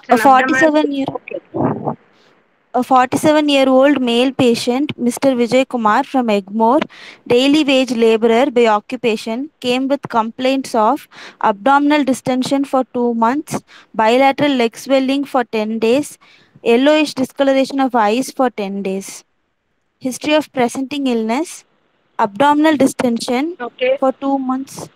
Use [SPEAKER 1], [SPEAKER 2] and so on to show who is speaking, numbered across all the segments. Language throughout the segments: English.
[SPEAKER 1] It's
[SPEAKER 2] A
[SPEAKER 1] an abdominal
[SPEAKER 2] 47
[SPEAKER 1] pain.
[SPEAKER 2] year
[SPEAKER 1] Okay.
[SPEAKER 2] a 47-year-old male patient, Mr. Vijay Kumar from Egmore, daily wage laborer by occupation, came with complaints of abdominal distension for 2 months, bilateral leg swelling for 10 days, yellowish discoloration of eyes for 10 days. History of presenting illness: abdominal distension
[SPEAKER 1] Okay.
[SPEAKER 2] for 2 months,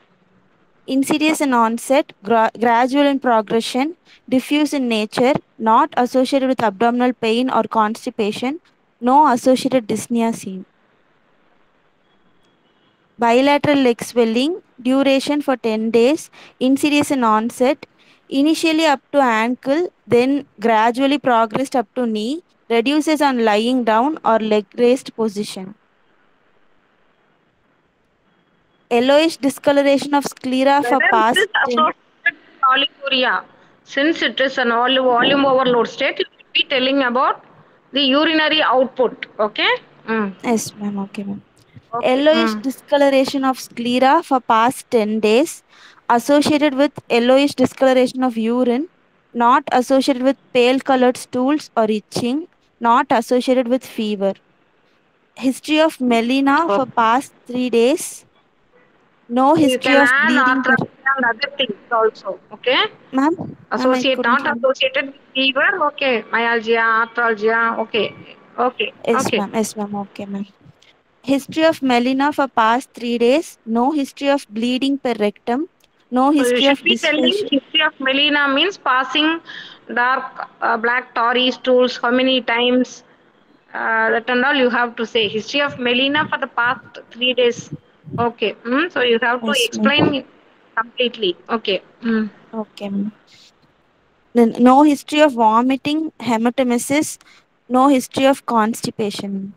[SPEAKER 2] insidious in onset, gradual in progression, diffuse in nature, not associated with abdominal pain or constipation, no associated dyspnea seen. Bilateral leg swelling, duration for 10 days, insidious in onset, initially up to ankle, then gradually progressed up to knee, reduces on lying down or leg raised position. Yellowish discoloration of sclera for
[SPEAKER 1] Whether it is
[SPEAKER 2] past 10.
[SPEAKER 1] associated with oliguria, since it is an volume overload state, you will be telling about the urinary output. Okay. Mm.
[SPEAKER 2] Yes, ma'am. Okay, ma'am.
[SPEAKER 1] Okay.
[SPEAKER 2] Yellowish
[SPEAKER 1] Mm.
[SPEAKER 2] discoloration of sclera for past 10 days, associated with yellowish discoloration of urine, not associated with pale colored stools or itching, not associated with fever. History of melena for
[SPEAKER 1] Okay.
[SPEAKER 2] past 3 days, no
[SPEAKER 1] So you
[SPEAKER 2] history
[SPEAKER 1] can
[SPEAKER 2] of
[SPEAKER 1] add
[SPEAKER 2] bleeding per.
[SPEAKER 1] arthritis and other things also. Okay.
[SPEAKER 2] Ma'am, ma'am, I
[SPEAKER 1] Associate
[SPEAKER 2] couldn't
[SPEAKER 1] not
[SPEAKER 2] hear.
[SPEAKER 1] associated with fever. Okay. Myalgia, arthralgia. Okay. Okay.
[SPEAKER 2] Yes,
[SPEAKER 1] Okay.
[SPEAKER 2] ma'am. Yes, ma'am. Okay, ma'am. History of melena for past 3 days, no history of bleeding per rectum, no
[SPEAKER 1] So you
[SPEAKER 2] history of
[SPEAKER 1] should be telling
[SPEAKER 2] dysphagia.
[SPEAKER 1] history of melena means passing dark black tarry stools how many times, that and all you have to say. History of melena for the past 3 days. Okay. Mm, so you have to
[SPEAKER 2] Yes, ma'am.
[SPEAKER 1] explain completely. Okay. Mm.
[SPEAKER 2] Okay, ma'am. Then no history of vomiting, hematemesis, no history of constipation,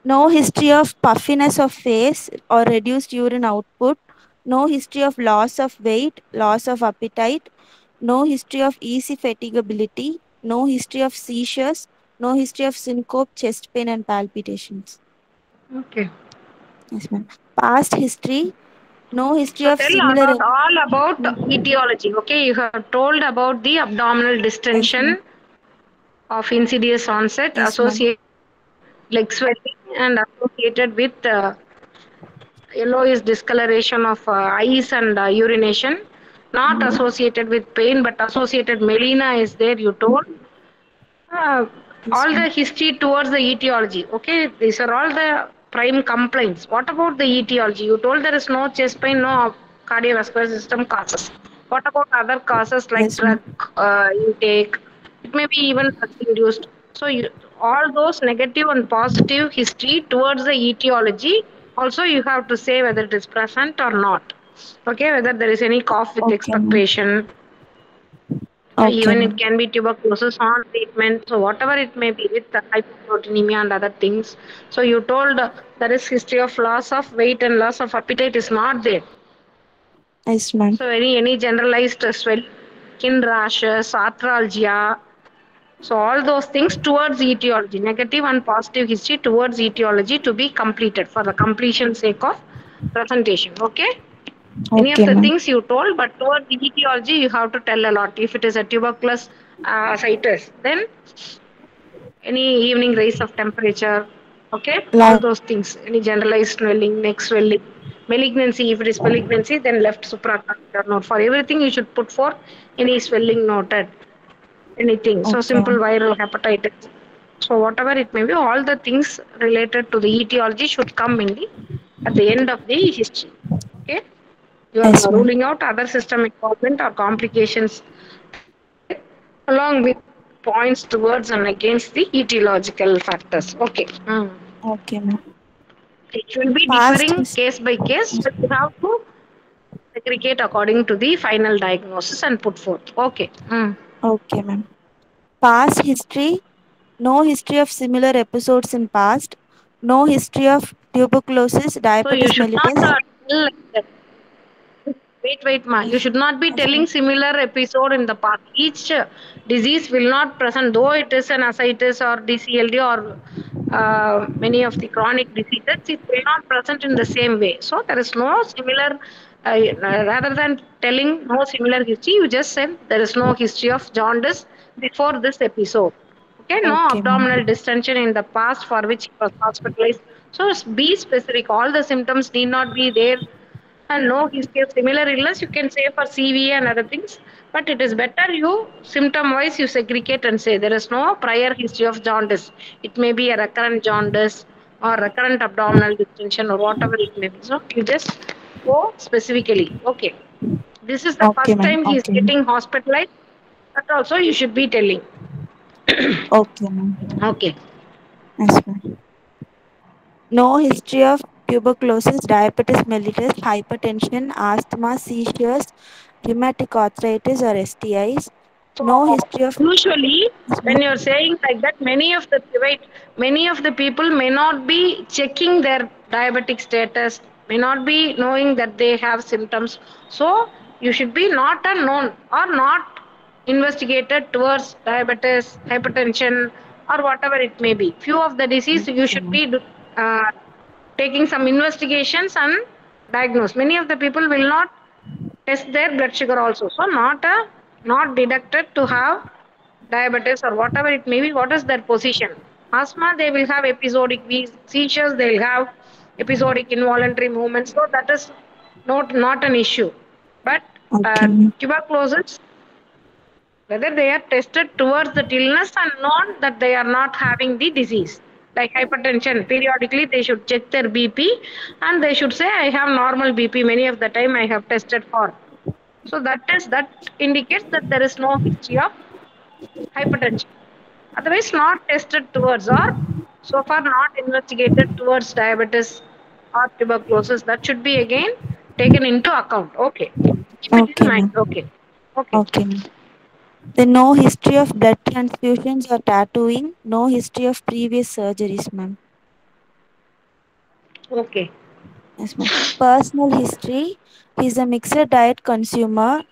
[SPEAKER 2] no history of puffiness of face or reduced urine output, no history of loss of weight, loss of appetite, no history of easy fatigability, no history of seizures, no history of syncope, chest pain, and palpitations.
[SPEAKER 1] Okay.
[SPEAKER 2] Yes, ma'am. Past history, no history
[SPEAKER 1] So
[SPEAKER 2] of
[SPEAKER 1] tell
[SPEAKER 2] similar.
[SPEAKER 1] about all about etiology. Okay, you have told about the abdominal
[SPEAKER 2] Yes, ma'am.
[SPEAKER 1] distension of insidious onset
[SPEAKER 2] Yes, ma'am.
[SPEAKER 1] associated leg swelling and associated with yellowish discoloration of eyes and urination, not associated with pain but associated melena is there, you told. uh,
[SPEAKER 2] Yes,
[SPEAKER 1] all
[SPEAKER 2] ma'am.
[SPEAKER 1] the history towards the etiology. Okay, these are all the prime complaints. What about the etiology? You told there is no chest pain, no cardiovascular system causes. What about other causes like
[SPEAKER 2] Yes, ma'am.
[SPEAKER 1] drug intake? It may be even drug induced. So all those negative and positive history towards the etiology. Also, you have to say whether it is present or not. Okay, whether there is any cough with
[SPEAKER 2] Okay, ma'am.
[SPEAKER 1] expectoration,
[SPEAKER 2] Okay,
[SPEAKER 1] even it
[SPEAKER 2] ma'am.
[SPEAKER 1] can be tuberculosis on treatment. So whatever it may be with the hypoproteinemia and other things. So you told there is history of loss of weight and loss of appetite is not there.
[SPEAKER 2] Yes, ma'am.
[SPEAKER 1] So any generalized swelling, skin rashes, arthralgia. So all those things towards etiology, negative and positive history towards etiology to be completed for the completion sake of presentation. Okay. Any of
[SPEAKER 2] Okay,
[SPEAKER 1] the
[SPEAKER 2] ma'am.
[SPEAKER 1] things you told, but towards the etiology, you have to tell a lot. If it is a tuberculous citus, then any evening rise of temperature, okay, all
[SPEAKER 2] La-
[SPEAKER 1] those things. Any generalized swelling, neck swelling, malignancy. If it is malignancy, then left supracortical node. For everything, you should put for any swelling noted. Anything. So
[SPEAKER 2] okay,
[SPEAKER 1] simple
[SPEAKER 2] ma'am.
[SPEAKER 1] viral hepatitis. So whatever it may be, all the things related to the etiology should come in the at the end of the history. Okay. You
[SPEAKER 2] Yes,
[SPEAKER 1] are
[SPEAKER 2] ma'am.
[SPEAKER 1] ruling out other system involvement or complications that are there, along with points towards and against the etiological factors. Okay. Mm.
[SPEAKER 2] Okay, ma'am.
[SPEAKER 1] It will be
[SPEAKER 2] Past
[SPEAKER 1] differing
[SPEAKER 2] his-
[SPEAKER 1] case by case, but you have to segregate according to the final diagnosis and put forth. Okay. Mm.
[SPEAKER 2] okay, ma'am. Past history, no history of similar episodes in past, no history of tuberculosis,
[SPEAKER 1] So you
[SPEAKER 2] diabetes
[SPEAKER 1] should not
[SPEAKER 2] mellitus.
[SPEAKER 1] tell like that. Wait, ma. You
[SPEAKER 2] Yes,
[SPEAKER 1] should not be
[SPEAKER 2] yes,
[SPEAKER 1] telling
[SPEAKER 2] ma'am.
[SPEAKER 1] similar episode in the past. Each disease will not present, though it is an ascites or DCLD or many of the chronic diseases, it will not present in the same way. So there is no similar rather than telling no similar history, you just said there is no history of jaundice before this episode. Okay, no
[SPEAKER 2] Okay,
[SPEAKER 1] abdominal
[SPEAKER 2] ma'am.
[SPEAKER 1] distension in the past for which he was hospitalized. So be specific. All the symptoms need not be there and no history of similar illness. You can say for CV and other things, but it is better you symptom wise you segregate and say there is no prior history of jaundice. It may be a recurrent jaundice or recurrent abdominal distension or whatever it may be. So you just go specifically. Okay, this is the
[SPEAKER 2] Okay,
[SPEAKER 1] first
[SPEAKER 2] ma'am.
[SPEAKER 1] time he is
[SPEAKER 2] Okay, ma'am.
[SPEAKER 1] getting hospitalized. That also you should be telling.
[SPEAKER 2] Okay, ma'am.
[SPEAKER 1] Okay.
[SPEAKER 2] Yes, ma'am. No history of tuberculosis, diabetes mellitus, hypertension, asthma, seizures, rheumatic arthritis, or STIs. No
[SPEAKER 1] So
[SPEAKER 2] history of.
[SPEAKER 1] usually,
[SPEAKER 2] Yes,
[SPEAKER 1] when you're
[SPEAKER 2] ma'am.
[SPEAKER 1] saying like that, many of the people may not be checking their diabetic status, may not be knowing that they have symptoms. So you should be not unknown or not investigated towards diabetes, hypertension, or whatever it may be. Few of the disease you
[SPEAKER 2] Okay,
[SPEAKER 1] should
[SPEAKER 2] ma'am.
[SPEAKER 1] be uh, taking some investigations and diagnose. Many of the people will not test their blood sugar also. So not deducted to have diabetes or whatever it may be. What is their position? Asthma, they will have episodic seizures. They will have episodic involuntary movements. So that is not an issue. But
[SPEAKER 2] Okay, ma'am.
[SPEAKER 1] tuberculosis, whether they are tested towards that illness and known that they are not having the disease. Like hypertension, periodically they should check their BP and they should say, I have normal BP. Many of the time I have tested for. So that indicates that there is no history of hypertension. Otherwise, not tested towards or so far not investigated towards diabetes or tuberculosis. That should be again taken into account. Okay. Keep it in
[SPEAKER 2] Okay,
[SPEAKER 1] mind.
[SPEAKER 2] ma'am.
[SPEAKER 1] Okay. Okay.
[SPEAKER 2] Okay, ma'am. Then no history of blood transfusions or tattooing. No history of previous surgeries, ma'am.
[SPEAKER 1] Okay.
[SPEAKER 2] Yes, ma'am. Personal history. He's a mixed diet consumer.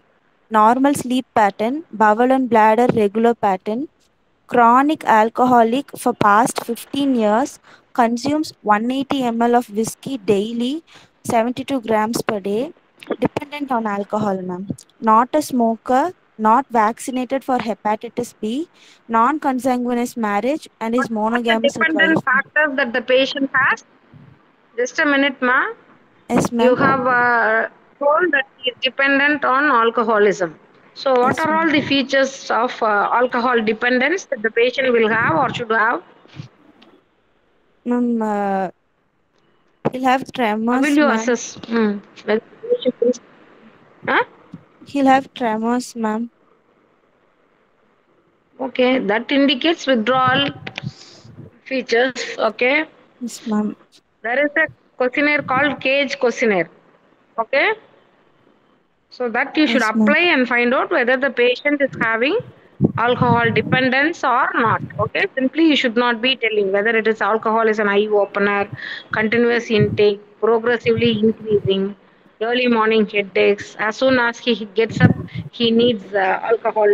[SPEAKER 2] Normal sleep pattern. Bowel and bladder regular pattern. Chronic alcoholic for past 15 years. Consumes 180 ml of whiskey daily. 72 grams per day. Dependent on alcohol, ma'am. Not a smoker. Not vaccinated for hepatitis B. Non-consanguineous marriage and is
[SPEAKER 1] What are the
[SPEAKER 2] monogamous at
[SPEAKER 1] dependent
[SPEAKER 2] wife.
[SPEAKER 1] factors that the patient has? Just a minute, ma.
[SPEAKER 2] Yes,
[SPEAKER 1] You
[SPEAKER 2] ma'am.
[SPEAKER 1] have told that he is dependent on alcoholism. So, what
[SPEAKER 2] Yes,
[SPEAKER 1] are all
[SPEAKER 2] ma'am.
[SPEAKER 1] the features of alcohol dependence that the patient will have or should have?
[SPEAKER 2] Ma'am, he'll have
[SPEAKER 1] How will
[SPEAKER 2] tremors,
[SPEAKER 1] you
[SPEAKER 2] ma'am.
[SPEAKER 1] assess whether the patient is? Huh?
[SPEAKER 2] He'll have tremors, ma'am.
[SPEAKER 1] Okay, that indicates withdrawal features. Okay,
[SPEAKER 2] Yes, ma'am.
[SPEAKER 1] there is a questionnaire called Cage questionnaire. Okay, so that you should
[SPEAKER 2] Yes, ma'am.
[SPEAKER 1] apply and find out whether the patient is having alcohol dependence or not. Okay, simply you should not be telling whether it is alcohol is an eye opener, continuous intake, progressively increasing, early morning headaches. As soon as he gets up, he needs alcohol.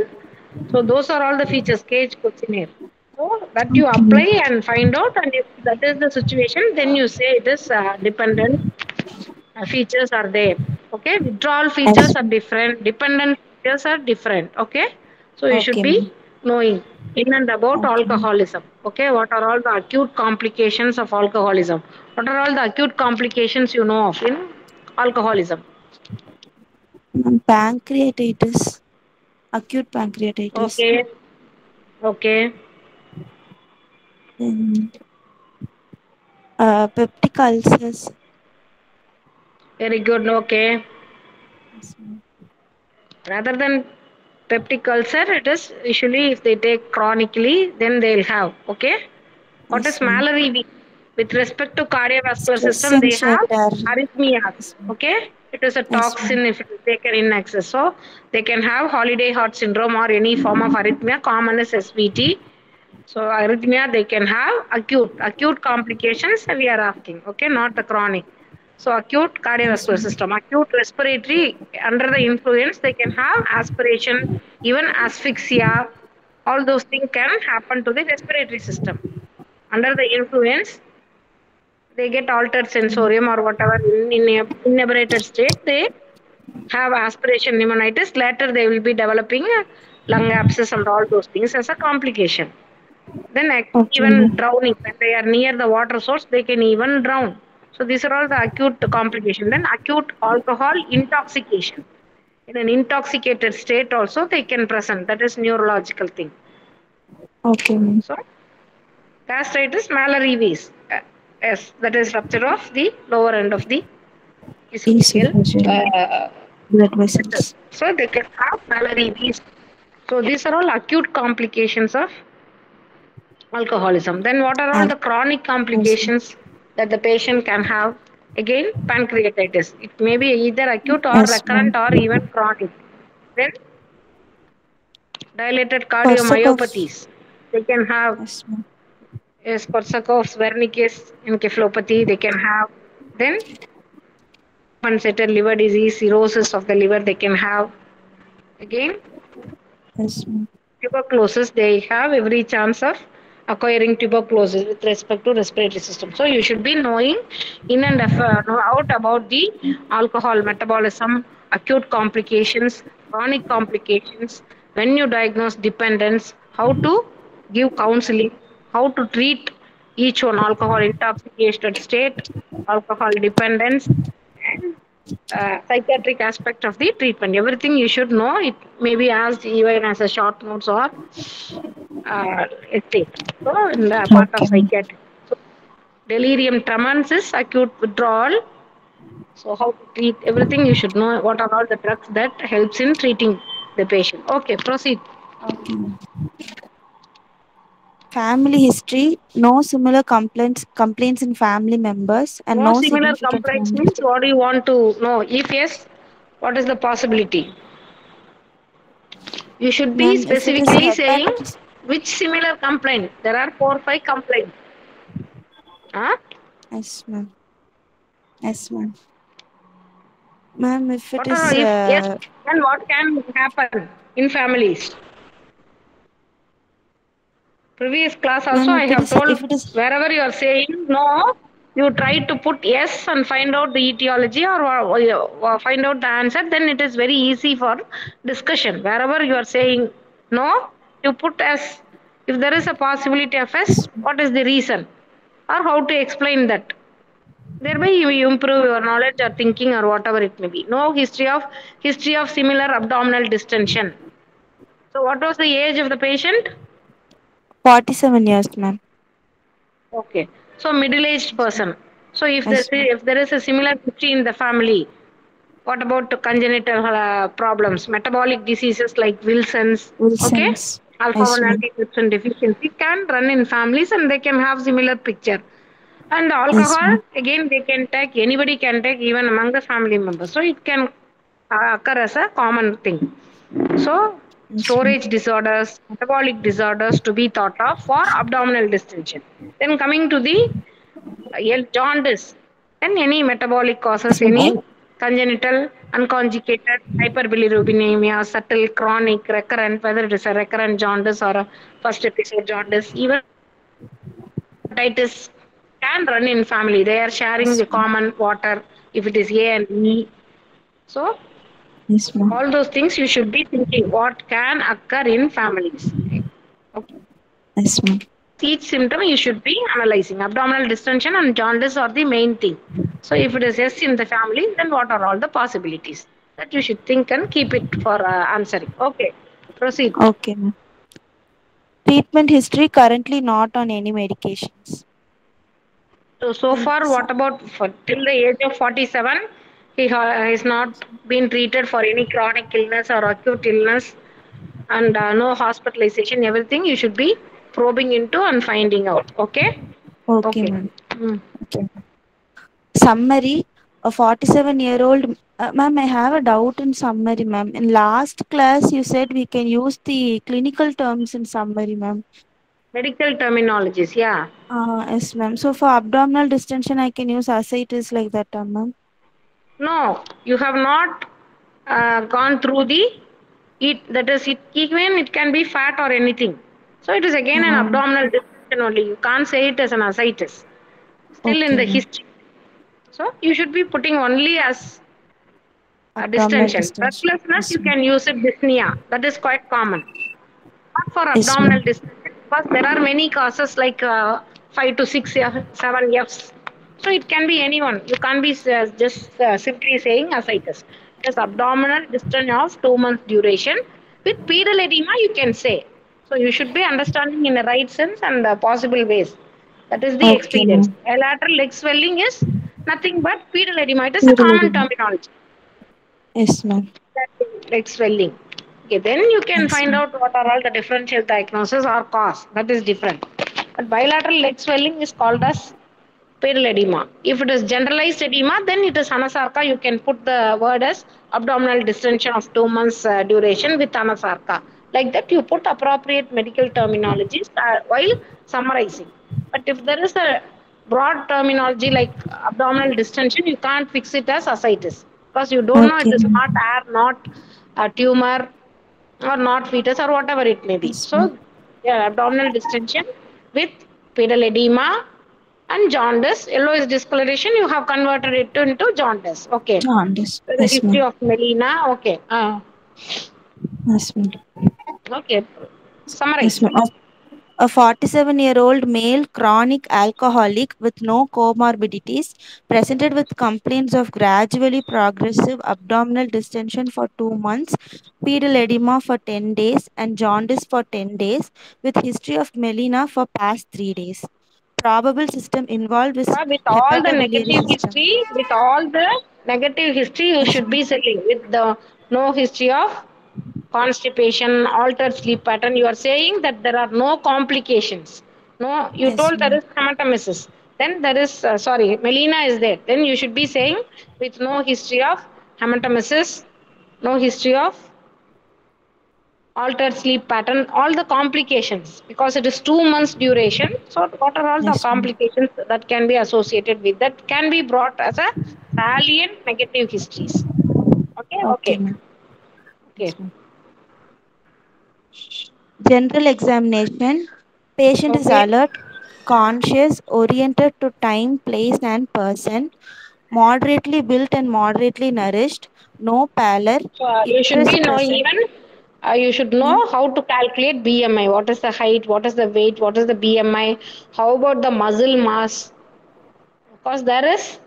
[SPEAKER 1] So those are all the features, Cage questionnaire. So that you
[SPEAKER 2] Okay, ma'am.
[SPEAKER 1] apply and find out, and if that is the situation, then you say it is dependent features are there. Okay, withdrawal
[SPEAKER 2] Yes,
[SPEAKER 1] features are
[SPEAKER 2] ma'am.
[SPEAKER 1] different, dependent features are different. Okay, so you should
[SPEAKER 2] Okay,
[SPEAKER 1] be
[SPEAKER 2] ma'am.
[SPEAKER 1] knowing in and about
[SPEAKER 2] Okay, ma'am.
[SPEAKER 1] alcoholism. Okay, what are all the acute complications of alcoholism? What are all the acute complications you know of in alcoholism?
[SPEAKER 2] Ma'am, pancreatitis, acute pancreatitis.
[SPEAKER 1] Okay, okay,
[SPEAKER 2] Then, peptic ulcers.
[SPEAKER 1] very good. Okay,
[SPEAKER 2] Yes, ma'am.
[SPEAKER 1] rather than peptic ulcer, it is usually if they take chronically, then they'll have. Okay, what
[SPEAKER 2] Yes,
[SPEAKER 1] is
[SPEAKER 2] ma'am.
[SPEAKER 1] Mallory weak? With respect to cardiovascular
[SPEAKER 2] Stress
[SPEAKER 1] system,
[SPEAKER 2] and
[SPEAKER 1] they have
[SPEAKER 2] shelter.
[SPEAKER 1] arrhythmias.
[SPEAKER 2] Yes, ma'am.
[SPEAKER 1] Okay, it is a
[SPEAKER 2] Yes,
[SPEAKER 1] toxin
[SPEAKER 2] ma'am.
[SPEAKER 1] if it is taken in excess. So they can have holiday heart syndrome or any form of arrhythmia. Common is SVT. So arrhythmia they can have acute complications. We are asking. Okay, not the chronic. So acute
[SPEAKER 2] Yes,
[SPEAKER 1] cardiovascular
[SPEAKER 2] ma'am.
[SPEAKER 1] system, acute respiratory under the influence, they can have aspiration, even asphyxia. All those things can happen to the respiratory system under the influence. They get altered
[SPEAKER 2] Okay, ma'am.
[SPEAKER 1] sensorium or whatever in a inebriated state. They have aspiration pneumonitis, later they will be developing lung abscess and all those things as a complication. Then
[SPEAKER 2] Okay,
[SPEAKER 1] even
[SPEAKER 2] ma'am.
[SPEAKER 1] drowning, when they are near the water source, they can even drown. So these are all the acute complication. Then acute alcohol intoxication. In an intoxicated state also they can present. That is neurological thing.
[SPEAKER 2] Okay, ma'am.
[SPEAKER 1] So gastritis Mallory-Weiss. Yes, that is rupture of the lower end of the esophageal
[SPEAKER 2] Esophageal blood
[SPEAKER 1] vessel.
[SPEAKER 2] vessels.
[SPEAKER 1] So they can have Mallory-Weiss. So these are all acute complications of alcoholism. Then what are all
[SPEAKER 2] Al-
[SPEAKER 1] the chronic
[SPEAKER 2] yes, ma'am.
[SPEAKER 1] complications that the patient can have? Again, pancreatitis. It may be either acute or
[SPEAKER 2] Yes, ma'am.
[SPEAKER 1] recurrent or even chronic. Then dilated
[SPEAKER 2] Korsakoff.
[SPEAKER 1] cardiomyopathies. They can have
[SPEAKER 2] Yes, ma'am.
[SPEAKER 1] yes, Korsakoff's Wernicke's encephalopathy. They can have then compensated liver disease, cirrhosis of the liver. They can have again
[SPEAKER 2] Yes, ma'am.
[SPEAKER 1] tuberculosis, they have every chance of acquiring tuberculosis with respect to respiratory system. So you should be knowing in and know out about the alcohol metabolism, acute complications, chronic complications, when you diagnose dependence, how to give counseling, how to treat each one, alcohol intoxicated state, alcohol dependence, and psychiatric aspect of the treatment. Everything you should know. It may be asked even as a short notes or essay. So in the part of
[SPEAKER 2] Okay, ma'am.
[SPEAKER 1] psychiatry. So delirium tremens is acute withdrawal. So how to treat everything you should know. What are all the drugs that helps in treating the patient? Okay, proceed.
[SPEAKER 2] Okay, ma'am. Family history, no similar complaints in family members, and
[SPEAKER 1] No
[SPEAKER 2] no
[SPEAKER 1] similar
[SPEAKER 2] significant
[SPEAKER 1] complaints
[SPEAKER 2] family.
[SPEAKER 1] means what do you want to know? If yes, what is the possibility? You should be
[SPEAKER 2] Ma'am, if it is
[SPEAKER 1] specifically saying
[SPEAKER 2] hepatitis,
[SPEAKER 1] which similar complaint. There are 4 5 complaints. Huh?
[SPEAKER 2] yes, ma'am. Yes, ma'am. Ma'am, if it
[SPEAKER 1] What are
[SPEAKER 2] is,
[SPEAKER 1] if yes, then what can happen in families? Previous class also
[SPEAKER 2] ma'am,
[SPEAKER 1] I have told
[SPEAKER 2] if it is,
[SPEAKER 1] wherever you are saying no, you try to put yes and find out the etiology or find out the answer. Then it is very easy for discussion. Wherever you are saying no, you put S. If there is a possibility of S,
[SPEAKER 2] yes,
[SPEAKER 1] what is the reason or how to explain that? Thereby you improve your knowledge or thinking or whatever it may be. No history of similar abdominal distension. So what was the age of the patient?
[SPEAKER 2] 47 years, ma'am.
[SPEAKER 1] Okay. So middle-aged
[SPEAKER 2] Yes, ma'am.
[SPEAKER 1] person. So
[SPEAKER 2] Yes, ma'am.
[SPEAKER 1] if there is a similar history in the family, what about the congenital problems, metabolic diseases like Wilson's? Okay,
[SPEAKER 2] Wilson's.
[SPEAKER 1] alpha
[SPEAKER 2] Yes,
[SPEAKER 1] one
[SPEAKER 2] ma'am.
[SPEAKER 1] antitrypsin deficiency can run in families and they can have similar picture. And the
[SPEAKER 2] Yes,
[SPEAKER 1] alcohol
[SPEAKER 2] ma'am.
[SPEAKER 1] again they can take anybody can take even among the family members. So it can occur as a common thing. So
[SPEAKER 2] Yes, ma'am.
[SPEAKER 1] storage disorders, metabolic disorders to be thought of for abdominal distension. Then coming to the jaundice, then any metabolic causes,
[SPEAKER 2] Yes, ma'am.
[SPEAKER 1] any congenital, unconjugated hyperbilirubinemia, subtle, chronic, recurrent, whether it is a recurrent jaundice or a first episode jaundice, even hepatitis can run in family. They are sharing
[SPEAKER 2] Yes,
[SPEAKER 1] the
[SPEAKER 2] ma'am.
[SPEAKER 1] common water if it is A and E. So
[SPEAKER 2] Yes, ma'am.
[SPEAKER 1] all those things you should be thinking what can occur in families. Okay.
[SPEAKER 2] Yes, ma'am.
[SPEAKER 1] Each symptom you should be analyzing. Abdominal distension and jaundice are the main thing. So if it is yes in the family, then what are all the possibilities that you should think and keep it for answering. Okay, proceed.
[SPEAKER 2] Okay, ma'am. Treatment history, currently not on any medications.
[SPEAKER 1] So
[SPEAKER 2] And
[SPEAKER 1] far, what
[SPEAKER 2] some,
[SPEAKER 1] about for, till the age of 47? He has not been treated for any chronic illness or acute illness and no hospitalization. Everything you should be probing into and finding out. Okay.
[SPEAKER 2] okay,
[SPEAKER 1] Okay.
[SPEAKER 2] ma'am.
[SPEAKER 1] Mm.
[SPEAKER 2] Okay. Summary, a 47-year-old, ma'am, I have a doubt in summary, ma'am. In last class, you said we can use the clinical terms in summary, ma'am.
[SPEAKER 1] Medical terminologies. Yeah.
[SPEAKER 2] Yes, ma'am. So for abdominal distension, I can use ascites like that, ma'am.
[SPEAKER 1] No, you have not gone through the it. That is, it even it can be fat or anything. So it is again an
[SPEAKER 2] Um,
[SPEAKER 1] abdominal distension only. You can't say it as an ascites. Still in
[SPEAKER 2] okay,
[SPEAKER 1] the
[SPEAKER 2] ma'am.
[SPEAKER 1] history. So you should be putting only as
[SPEAKER 2] Abdominal
[SPEAKER 1] distension.
[SPEAKER 2] distension.
[SPEAKER 1] Breathlessness,
[SPEAKER 2] Yes,
[SPEAKER 1] you
[SPEAKER 2] ma'am.
[SPEAKER 1] can use it dyspnea. That is quite common. Not for
[SPEAKER 2] Yes,
[SPEAKER 1] abdominal
[SPEAKER 2] ma'am.
[SPEAKER 1] distension because there are many causes like 5 to 6 7 Fs. So it can be anyone. You can't be just simply saying ascites. Just abdominal distension of 2 months duration. With pedal edema, you can say. So you should be understanding in the right sense and possible ways. That is the
[SPEAKER 2] Okay,
[SPEAKER 1] experience.
[SPEAKER 2] ma'am.
[SPEAKER 1] Bilateral leg swelling is nothing but pedal edema. It is a
[SPEAKER 2] Pedal
[SPEAKER 1] common
[SPEAKER 2] edema.
[SPEAKER 1] terminology.
[SPEAKER 2] Yes, ma'am.
[SPEAKER 1] Like swelling. Okay, then you can
[SPEAKER 2] Yes,
[SPEAKER 1] find
[SPEAKER 2] ma'am.
[SPEAKER 1] out what are all the differential diagnosis or cause. That is different. But bilateral leg swelling is called as pedal edema. If it is generalized edema, then it is anasarca. You can put the word as abdominal distension of 2 months duration with anasarca. Like that, you put appropriate medical terminologies while summarizing. But if there is a broad terminology like abdominal distension, you can't fix it as ascites because you don't know it
[SPEAKER 2] Okay,
[SPEAKER 1] is not
[SPEAKER 2] ma'am.
[SPEAKER 1] air, not a tumor, or not fetus, or whatever it may be.
[SPEAKER 2] Yes, ma'am.
[SPEAKER 1] So, yeah, abdominal distension with pedal edema and jaundice, yellowish discoloration, you have converted it into jaundice. Okay.
[SPEAKER 2] Jaundice.
[SPEAKER 1] So the
[SPEAKER 2] Yes,
[SPEAKER 1] history
[SPEAKER 2] ma'am.
[SPEAKER 1] of melena. Okay.
[SPEAKER 2] Yes, ma'am.
[SPEAKER 1] Okay.
[SPEAKER 2] Yes,
[SPEAKER 1] Summarize.
[SPEAKER 2] ma'am. A 47-year-old male chronic alcoholic with no comorbidities presented with complaints of gradually progressive abdominal distension for 2 months, pedal edema for 10 days, and jaundice for 10 days, with history of melena for past 3 days. Probable system involved is
[SPEAKER 1] With all the
[SPEAKER 2] hepatobiliary
[SPEAKER 1] negative
[SPEAKER 2] system.
[SPEAKER 1] history, with all the negative history, you
[SPEAKER 2] Yes,
[SPEAKER 1] should
[SPEAKER 2] ma'am.
[SPEAKER 1] be selling with the no history of constipation, altered sleep pattern. You are saying that there are no complications. No, you
[SPEAKER 2] Yes,
[SPEAKER 1] told there
[SPEAKER 2] ma'am.
[SPEAKER 1] is hematemesis. Then there is, sorry, melena is there. Then you should be saying with no history of hematemesis, no history of altered sleep pattern, all the complications because it is 2 months duration. So, what are all the
[SPEAKER 2] Yes, ma'am.
[SPEAKER 1] complications that can be associated with that can be brought as a salient negative histories? Okay,
[SPEAKER 2] Okay,
[SPEAKER 1] okay,
[SPEAKER 2] ma'am.
[SPEAKER 1] okay,
[SPEAKER 2] Yes, ma'am. General examination. Patient is
[SPEAKER 1] okay.
[SPEAKER 2] alert, conscious, oriented to time, place, and person, moderately built and moderately nourished, no pallor,
[SPEAKER 1] So you should
[SPEAKER 2] icterus
[SPEAKER 1] be know
[SPEAKER 2] present.
[SPEAKER 1] even you should know how to calculate BMI. What is the height? What is the weight? What is the BMI? How about the muscle mass? Because there is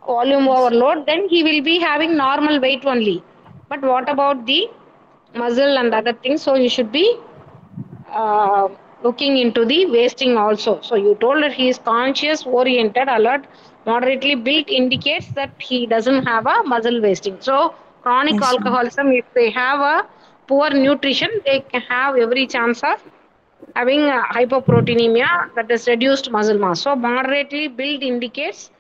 [SPEAKER 1] volume
[SPEAKER 2] Yes,
[SPEAKER 1] overload, then he will be having normal weight only. But what about the muscle and other things? So you should be uh, looking into the wasting also. So you told that he is conscious, oriented, alert, moderately built indicates that he doesn't have a muscle wasting. So chronic
[SPEAKER 2] yes, ma'am.
[SPEAKER 1] alcoholism, if they have a poor nutrition, they can have every chance of having hypoproteinemia, that is reduced muscle mass. So moderately built indicates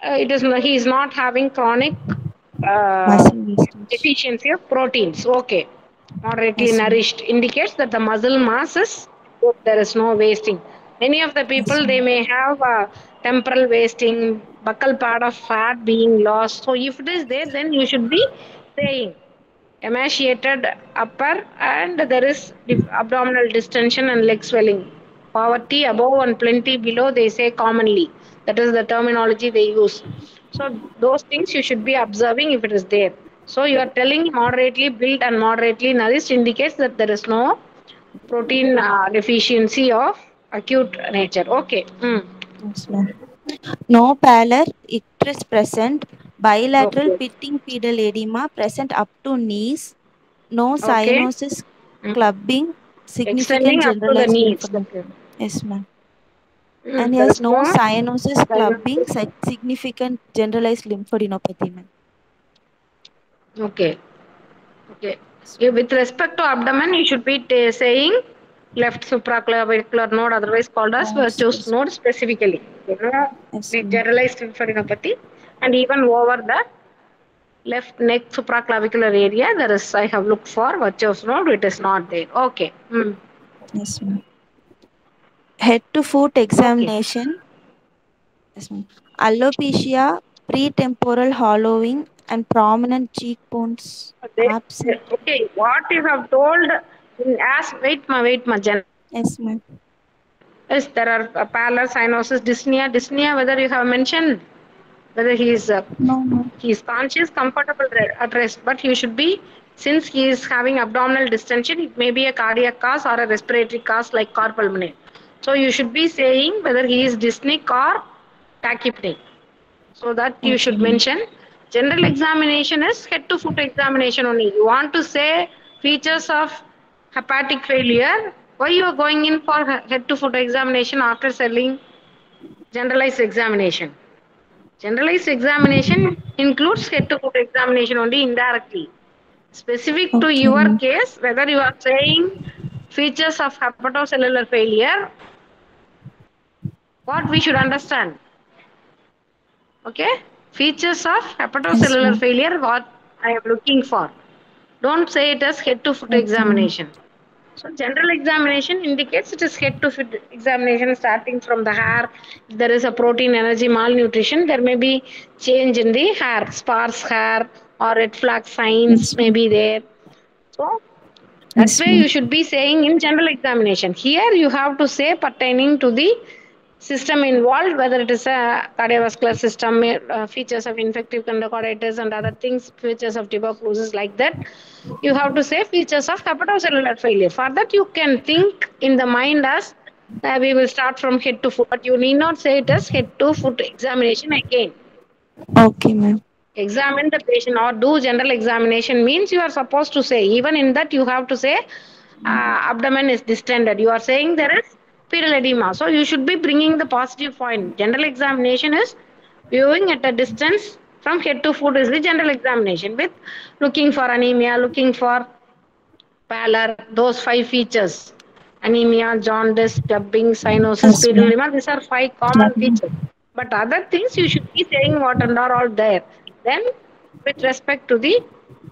[SPEAKER 1] it is he is not having chronic uh,
[SPEAKER 2] Muscle wastage.
[SPEAKER 1] deficiency of proteins. Okay. Moderately
[SPEAKER 2] Yes, ma'am.
[SPEAKER 1] nourished indicates that the muscle mass is good. There is no wasting. Many of the
[SPEAKER 2] Yes,
[SPEAKER 1] people they
[SPEAKER 2] ma'am.
[SPEAKER 1] may have temporal wasting, buccal part of fat being lost. So if it is there, then you should be saying emaciated upper and there is abdominal distension and leg swelling. Poverty above and plenty below, they say commonly. That is the terminology they use. So those things you should be observing if it is there. So you are telling moderately built and moderately nourished indicates that there is no protein deficiency of acute nature. Okay.
[SPEAKER 2] Yes, ma'am. No pallor, icterus present, bilateral
[SPEAKER 1] Okay.
[SPEAKER 2] pitting pedal edema present up to knees, no
[SPEAKER 1] Okay.
[SPEAKER 2] cyanosis,
[SPEAKER 1] Mm.
[SPEAKER 2] clubbing, significant
[SPEAKER 1] Extending up to the
[SPEAKER 2] generalized
[SPEAKER 1] knees.
[SPEAKER 2] lymphadenema.
[SPEAKER 1] Okay.
[SPEAKER 2] Yes, ma'am. And he
[SPEAKER 1] There
[SPEAKER 2] has
[SPEAKER 1] is
[SPEAKER 2] no
[SPEAKER 1] no
[SPEAKER 2] cyanosis, clubbing,
[SPEAKER 1] diagnosis.
[SPEAKER 2] significant generalized lymphadenopathy, ma'am.
[SPEAKER 1] Okay. Okay.
[SPEAKER 2] Yes, ma'am.
[SPEAKER 1] With respect to abdomen, you should be saying left supraclavicular node, otherwise called as
[SPEAKER 2] Notes,
[SPEAKER 1] Virchow's
[SPEAKER 2] yes,
[SPEAKER 1] node specifically. You know,
[SPEAKER 2] yes,
[SPEAKER 1] the
[SPEAKER 2] ma'am.
[SPEAKER 1] generalized lymphadenopathy, and even over the left neck supraclavicular area, there is I have looked for Virchow's node. It is not there. Okay.
[SPEAKER 2] Yes, ma'am. Head to foot
[SPEAKER 1] Okay.
[SPEAKER 2] examination. Yes, ma'am. Alopecia, pretemporal hollowing, and prominent cheekbones absent.
[SPEAKER 1] Okay. What you have told as wait ma
[SPEAKER 2] Yes, ma'am.
[SPEAKER 1] yes, there are pallor, cyanosis, dyspnea. Dyspnea, whether you have mentioned whether
[SPEAKER 2] No, ma'am.
[SPEAKER 1] he is conscious, comfortable at rest, but you should be, since he is having abdominal distension, it may be a cardiac cause or a respiratory cause like carpulmonary. So you should be saying whether he is dyspneic or tachypneic. So that you
[SPEAKER 2] Okay,
[SPEAKER 1] should
[SPEAKER 2] ma'am.
[SPEAKER 1] mention. General examination is head to foot examination only. You want to say features of hepatic failure. Why you are going in for head to foot examination after selling generalized examination? Generalized examination includes head to foot examination only indirectly. Specific to
[SPEAKER 2] Okay,
[SPEAKER 1] your
[SPEAKER 2] ma'am.
[SPEAKER 1] case, whether you are saying features of hepatocellular failure, what we should understand. Okay? Features of
[SPEAKER 2] Yes,
[SPEAKER 1] hepatocellular
[SPEAKER 2] ma'am.
[SPEAKER 1] failure, what I am looking for. Don't say it as head to foot
[SPEAKER 2] Okay, ma'am.
[SPEAKER 1] examination. So general examination indicates it is head to foot examination starting from the hair. If there is a protein energy malnutrition, there may be change in the hair, sparse hair or red flag signs
[SPEAKER 2] Yes,
[SPEAKER 1] may
[SPEAKER 2] ma'am.
[SPEAKER 1] be there. So that
[SPEAKER 2] Yes,
[SPEAKER 1] way
[SPEAKER 2] ma'am.
[SPEAKER 1] you should be saying in general examination. Here you have to say pertaining to the system involved, whether it is a cardiovascular system, features of infective endocarditis and other things, features of tuberculosis like that. You have to say features of hepatocellular failure. For that, you can think in the mind as we will start from head to foot, but you need not say it as head to foot examination again.
[SPEAKER 2] Okay, ma'am.
[SPEAKER 1] Examine the patient or do general examination means you are supposed to say, even in that, you have to say abdomen is distended. You are saying there is fetal edema. So you should be bringing the positive point. General examination is viewing at a distance from head to foot is the general examination with looking for anemia, looking for pallor, those five features. Anemia, jaundice, dubbing, cyanosis,
[SPEAKER 2] Yes,
[SPEAKER 1] fetal
[SPEAKER 2] ma'am.
[SPEAKER 1] edema, these are five
[SPEAKER 2] Yeah,
[SPEAKER 1] common
[SPEAKER 2] ma'am.
[SPEAKER 1] features. But other things you should be saying what and are all there. Then, with respect to the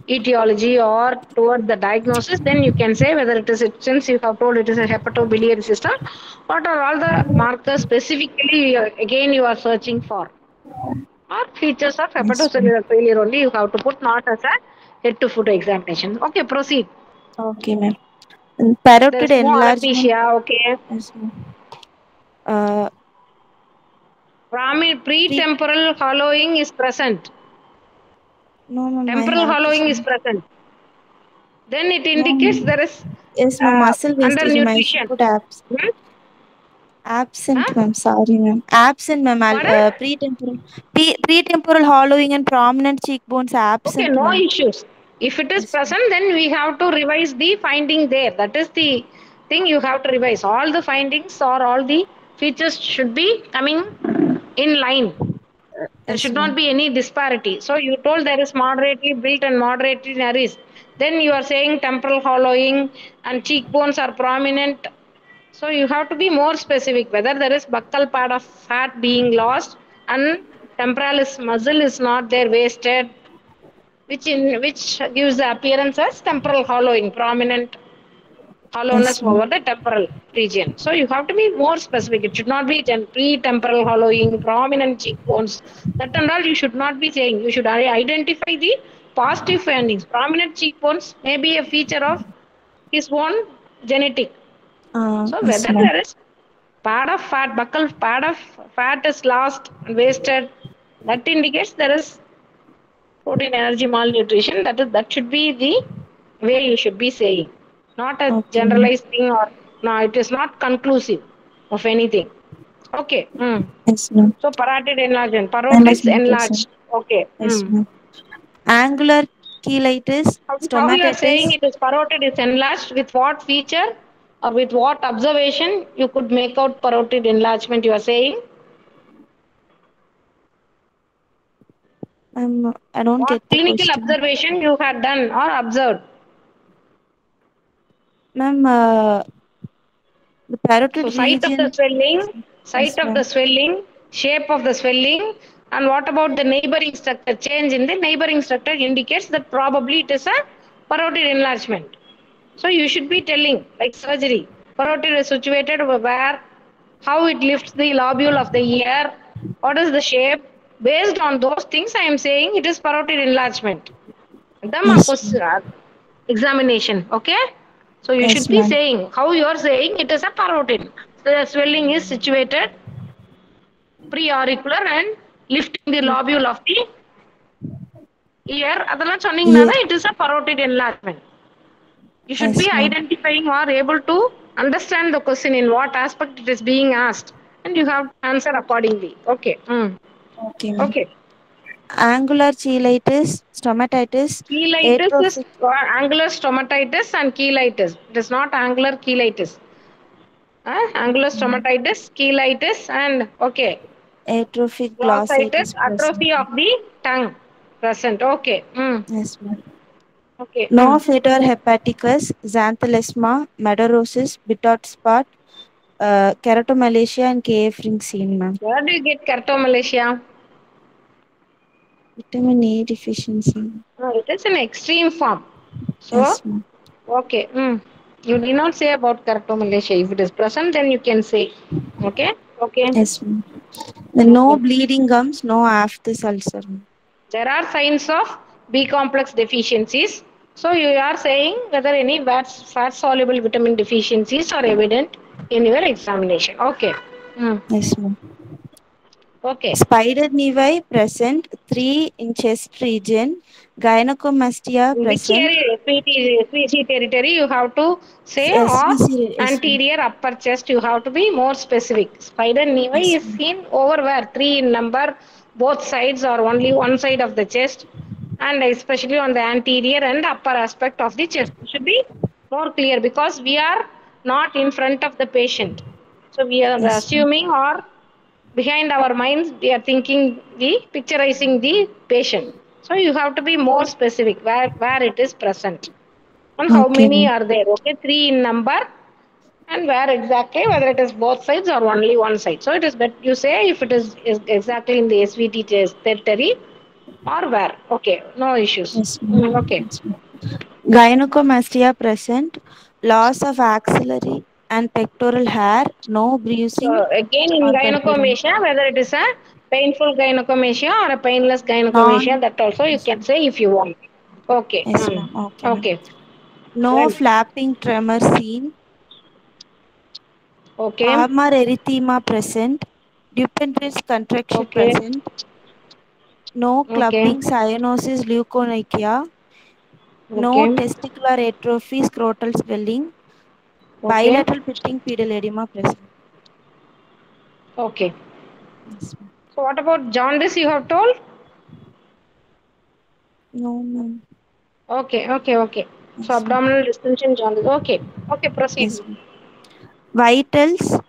[SPEAKER 1] etiology or toward the diagnosis, then you can say whether it is, since you have told it is a hepatobiliary system, what are all the markers specifically again you are searching for. Or features of
[SPEAKER 2] Yes, ma'am.
[SPEAKER 1] hepatocellular failure only you have to put, not as a head to foot examination. Okay, proceed.
[SPEAKER 2] Okay, ma'am. And
[SPEAKER 1] There
[SPEAKER 2] parotid
[SPEAKER 1] is no
[SPEAKER 2] enlargement.
[SPEAKER 1] alopecia, okay.
[SPEAKER 2] Yes, ma'am. Uh, pre.
[SPEAKER 1] Pretemporal hollowing is present.
[SPEAKER 2] No, ma'am. I
[SPEAKER 1] Temporal
[SPEAKER 2] have to
[SPEAKER 1] hollowing is
[SPEAKER 2] say.
[SPEAKER 1] present. Then it
[SPEAKER 2] No,
[SPEAKER 1] indicates
[SPEAKER 2] ma'am.
[SPEAKER 1] there is
[SPEAKER 2] Yes, ma'am. Muscle wastage, ma'am. I should
[SPEAKER 1] undernutrition.
[SPEAKER 2] put abs.
[SPEAKER 1] Hmm?
[SPEAKER 2] Absent,
[SPEAKER 1] Huh?
[SPEAKER 2] ma'am. Sorry, ma'am. Absent, ma'am.
[SPEAKER 1] Pardon?
[SPEAKER 2] Pretemporal hollowing and prominent cheekbones
[SPEAKER 1] Okay,
[SPEAKER 2] absent,
[SPEAKER 1] no
[SPEAKER 2] ma'am.
[SPEAKER 1] issues. If it is
[SPEAKER 2] Yes, ma'am.
[SPEAKER 1] present, then we have to revise the finding there. That is the thing you have to revise. All the findings or all the features should be coming in line. There
[SPEAKER 2] Yes,
[SPEAKER 1] should not
[SPEAKER 2] ma'am.
[SPEAKER 1] be any disparity. So you told there is moderately built and moderately nourished. Then you are saying temporal hollowing and cheekbones are prominent. So you have to be more specific whether there is buccal pad of fat being lost and temporalis muscle is not there, wasted, which gives the appearance as temporal hollowing, prominent
[SPEAKER 2] Yes,
[SPEAKER 1] hollowness
[SPEAKER 2] ma'am.
[SPEAKER 1] over the temporal region. So you have to be more specific. It should not be pre-temporal hollowing, prominent cheekbones. That and all you should not be saying. You should identify the positive findings. Prominent cheekbones may be a feature of his own genetic. So
[SPEAKER 2] Yes,
[SPEAKER 1] whether
[SPEAKER 2] ma'am.
[SPEAKER 1] there is pad of fat, buccal pad of fat is lost and wasted, that indicates there is protein energy malnutrition. That should be the way you should be saying, not a
[SPEAKER 2] Okay, ma'am.
[SPEAKER 1] generalized thing or no. It is not conclusive of anything. Okay. Mm.
[SPEAKER 2] Yes, ma'am.
[SPEAKER 1] So parotid enlargement, parotids
[SPEAKER 2] Enlargement, yes, ma'am.
[SPEAKER 1] enlarged. Okay.
[SPEAKER 2] Yes,
[SPEAKER 1] Mm.
[SPEAKER 2] ma'am. Angular cheilitis,
[SPEAKER 1] How you are saying
[SPEAKER 2] stomatitis.
[SPEAKER 1] it is parotid is enlarged with what feature or with what observation you could make out parotid enlargement? You are saying
[SPEAKER 2] I don't
[SPEAKER 1] what
[SPEAKER 2] get the
[SPEAKER 1] clinical
[SPEAKER 2] question.
[SPEAKER 1] observation you had done or observed.
[SPEAKER 2] Ma'am, the
[SPEAKER 1] So
[SPEAKER 2] parotid
[SPEAKER 1] site of the
[SPEAKER 2] region.
[SPEAKER 1] swelling,
[SPEAKER 2] Yes, ma'am.
[SPEAKER 1] shape of the swelling, and what about the neighboring structure? Change in the neighboring structure indicates that probably it is a parotid enlargement. So you should be telling, like surgery, parotid is situated where, how it lifts the lobule of the ear, what is the shape. Based on those things, I am saying it is parotid enlargement.
[SPEAKER 2] Yes, ma'am.
[SPEAKER 1] Examination. Okay. So you should
[SPEAKER 2] Yes,
[SPEAKER 1] be
[SPEAKER 2] ma'am.
[SPEAKER 1] saying how you are saying it is a parotid. So the swelling is situated preauricular and lifting the lobule of the ear. அதெல்லாம்
[SPEAKER 2] ear.
[SPEAKER 1] சொன்னீங்கன்னா it is a parotid enlargement. You should be
[SPEAKER 2] Yes, ma'am.
[SPEAKER 1] identifying or able to understand the question in what aspect it is being asked, and you have to answer accordingly. Okay.
[SPEAKER 2] Okay, ma'am.
[SPEAKER 1] Okay.
[SPEAKER 2] Angular cheilitis, stomatitis,
[SPEAKER 1] Cheilitis is
[SPEAKER 2] atrophic,
[SPEAKER 1] angular stomatitis and cheilitis. It is not angular cheilitis. Angular
[SPEAKER 2] okay, ma'am.
[SPEAKER 1] stomatitis, cheilitis, and okay,
[SPEAKER 2] Atrophic
[SPEAKER 1] glossitis,
[SPEAKER 2] glossitis present.
[SPEAKER 1] atrophy of the tongue present. Okay.
[SPEAKER 2] Yes, ma'am.
[SPEAKER 1] Okay.
[SPEAKER 2] No fetor hepaticus, xanthelasma, medarosis, bitot spot, keratomalacia, and KF ring seen, ma'am.
[SPEAKER 1] Where do you get keratomalaysia?
[SPEAKER 2] Vitamin A deficiency.
[SPEAKER 1] It is an extreme form. So,
[SPEAKER 2] Yes, ma'am.
[SPEAKER 1] okay. You did not say about keratomalaysia. If it is present, then you can say. Okay. Okay.
[SPEAKER 2] Yes, ma'am. Then no
[SPEAKER 1] Okay.
[SPEAKER 2] bleeding gums, no aphthous ulcer, ma'am.
[SPEAKER 1] There are signs of B complex deficiencies. So you are saying whether any fat soluble vitamin deficiencies are evident in your examination. Okay.
[SPEAKER 2] Yes, ma'am.
[SPEAKER 1] Okay.
[SPEAKER 2] Spider nevi present, 3 in chest region, gynecomastia
[SPEAKER 1] In which
[SPEAKER 2] present,
[SPEAKER 1] area, SVT territory, you have to say, or
[SPEAKER 2] SVC, yes, ma'am.
[SPEAKER 1] anterior upper chest, you have to be more specific. Spider nevi
[SPEAKER 2] Yes,
[SPEAKER 1] is
[SPEAKER 2] ma'am.
[SPEAKER 1] seen over where 3 in number, both sides or only one side of the chest, and especially on the anterior and upper aspect of the chest. It should be more clear because we are not in front of the patient. So we are
[SPEAKER 2] Yes, ma'am.
[SPEAKER 1] assuming or behind our minds we are thinking the picturizing the patient, so you have to be more specific where it is present and how
[SPEAKER 2] Okay,
[SPEAKER 1] many
[SPEAKER 2] ma'am.
[SPEAKER 1] are there. Okay, 3 in number, and where exactly, whether it is both sides or only one side. So it is better you say if it is exactly in the SVT territory or where. Okay, no issues.
[SPEAKER 2] Yes, ma'am.
[SPEAKER 1] Okay.
[SPEAKER 2] Yes, ma'am. Gynecomastia present, loss of axillary and pectoral hair, no
[SPEAKER 1] So
[SPEAKER 2] bruising
[SPEAKER 1] again in
[SPEAKER 2] or purpura.
[SPEAKER 1] gynecomastia, whether it is a painful gynecomastia or a painless gynecomastia,
[SPEAKER 2] Non.
[SPEAKER 1] that also you
[SPEAKER 2] Yes,
[SPEAKER 1] can
[SPEAKER 2] ma'am.
[SPEAKER 1] say if you want. Okay.
[SPEAKER 2] Yes, ma'am. Okay, ma'am.
[SPEAKER 1] Okay.
[SPEAKER 2] No
[SPEAKER 1] Well.
[SPEAKER 2] flapping tremor seen.
[SPEAKER 1] Okay.
[SPEAKER 2] Palmar erythema present. Dupuytren's contraction
[SPEAKER 1] Okay.
[SPEAKER 2] present. No
[SPEAKER 1] Okay.
[SPEAKER 2] clubbing cyanosis leukonychia. No
[SPEAKER 1] Okay.
[SPEAKER 2] testicular atrophy scrotal swelling.
[SPEAKER 1] Okay.
[SPEAKER 2] Bilateral pitting pedal edema present.
[SPEAKER 1] Okay.
[SPEAKER 2] Yes, ma'am.
[SPEAKER 1] So what about jaundice you have told?
[SPEAKER 2] No, ma'am.
[SPEAKER 1] Okay. Okay. Okay. So
[SPEAKER 2] Yes, ma'am.
[SPEAKER 1] abdominal distension jaundice. Okay. Okay.
[SPEAKER 2] Yes,
[SPEAKER 1] Proceed.
[SPEAKER 2] ma'am. Vitals,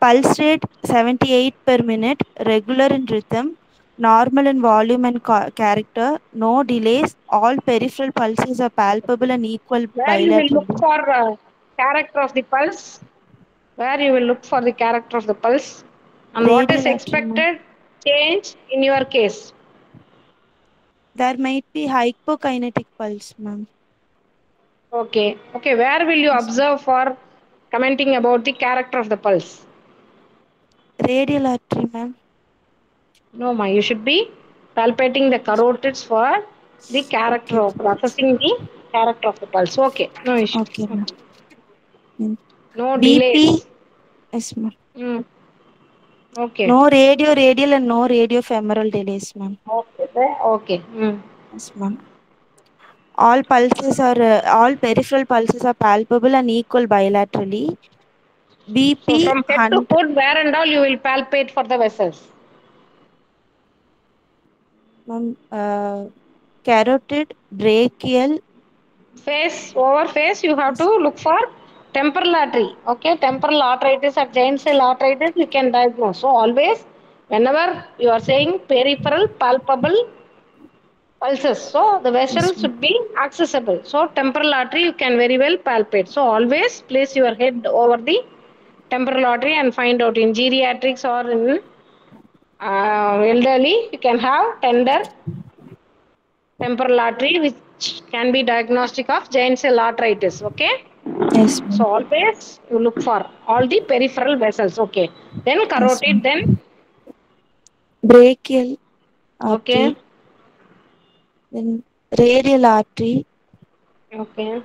[SPEAKER 2] pulse rate 78 per minute, regular in rhythm, normal in volume and character, no delays, all peripheral pulses are palpable and equal
[SPEAKER 1] Where you will look
[SPEAKER 2] bilaterally.
[SPEAKER 1] for character of the pulse? Where you will look for the character of the pulse? And what is
[SPEAKER 2] Radial artery, ma'am.
[SPEAKER 1] expected change in your case?
[SPEAKER 2] There might be hypokinetic pulse, ma'am.
[SPEAKER 1] Okay. Okay. Where will you
[SPEAKER 2] Yes, ma'am.
[SPEAKER 1] observe for commenting about the character of the pulse?
[SPEAKER 2] Radial artery, ma'am.
[SPEAKER 1] No, ma. You should be palpating the carotids for the character
[SPEAKER 2] Okay,
[SPEAKER 1] of assessing the character of the pulse. Okay. No issues.
[SPEAKER 2] okay, ma'am. Mm.
[SPEAKER 1] No
[SPEAKER 2] BP,
[SPEAKER 1] delays.
[SPEAKER 2] yes, ma'am.
[SPEAKER 1] Mm. Okay.
[SPEAKER 2] No radio radial and no radio femoral delays, ma'am.
[SPEAKER 1] Okay. Okay.
[SPEAKER 2] Yes, ma'am. All peripheral pulses are palpable and equal bilaterally.
[SPEAKER 1] So
[SPEAKER 2] BP
[SPEAKER 1] from head to
[SPEAKER 2] 100,
[SPEAKER 1] foot, where and all you will palpate for the vessels.
[SPEAKER 2] carotid, brachial.
[SPEAKER 1] Face over face, you have to look for temporal artery. Okay, temporal arteritis or giant cell arteritis, you can diagnose. So always, whenever you are saying peripheral palpable pulses, so the vessel
[SPEAKER 2] Yes, ma'am.
[SPEAKER 1] should be accessible. So temporal artery, you can very well palpate. So always place your head over the temporal artery and find out in geriatrics or in elderly, you can have tender temporal artery, which can be diagnostic of giant cell arteritis. Okay.
[SPEAKER 2] Yes,
[SPEAKER 1] So
[SPEAKER 2] ma'am.
[SPEAKER 1] always you look for all the peripheral vessels. Okay. Then
[SPEAKER 2] Yes,
[SPEAKER 1] carotid. Then
[SPEAKER 2] ma'am. Brachial
[SPEAKER 1] okay.
[SPEAKER 2] artery, then radial artery,
[SPEAKER 1] Okay.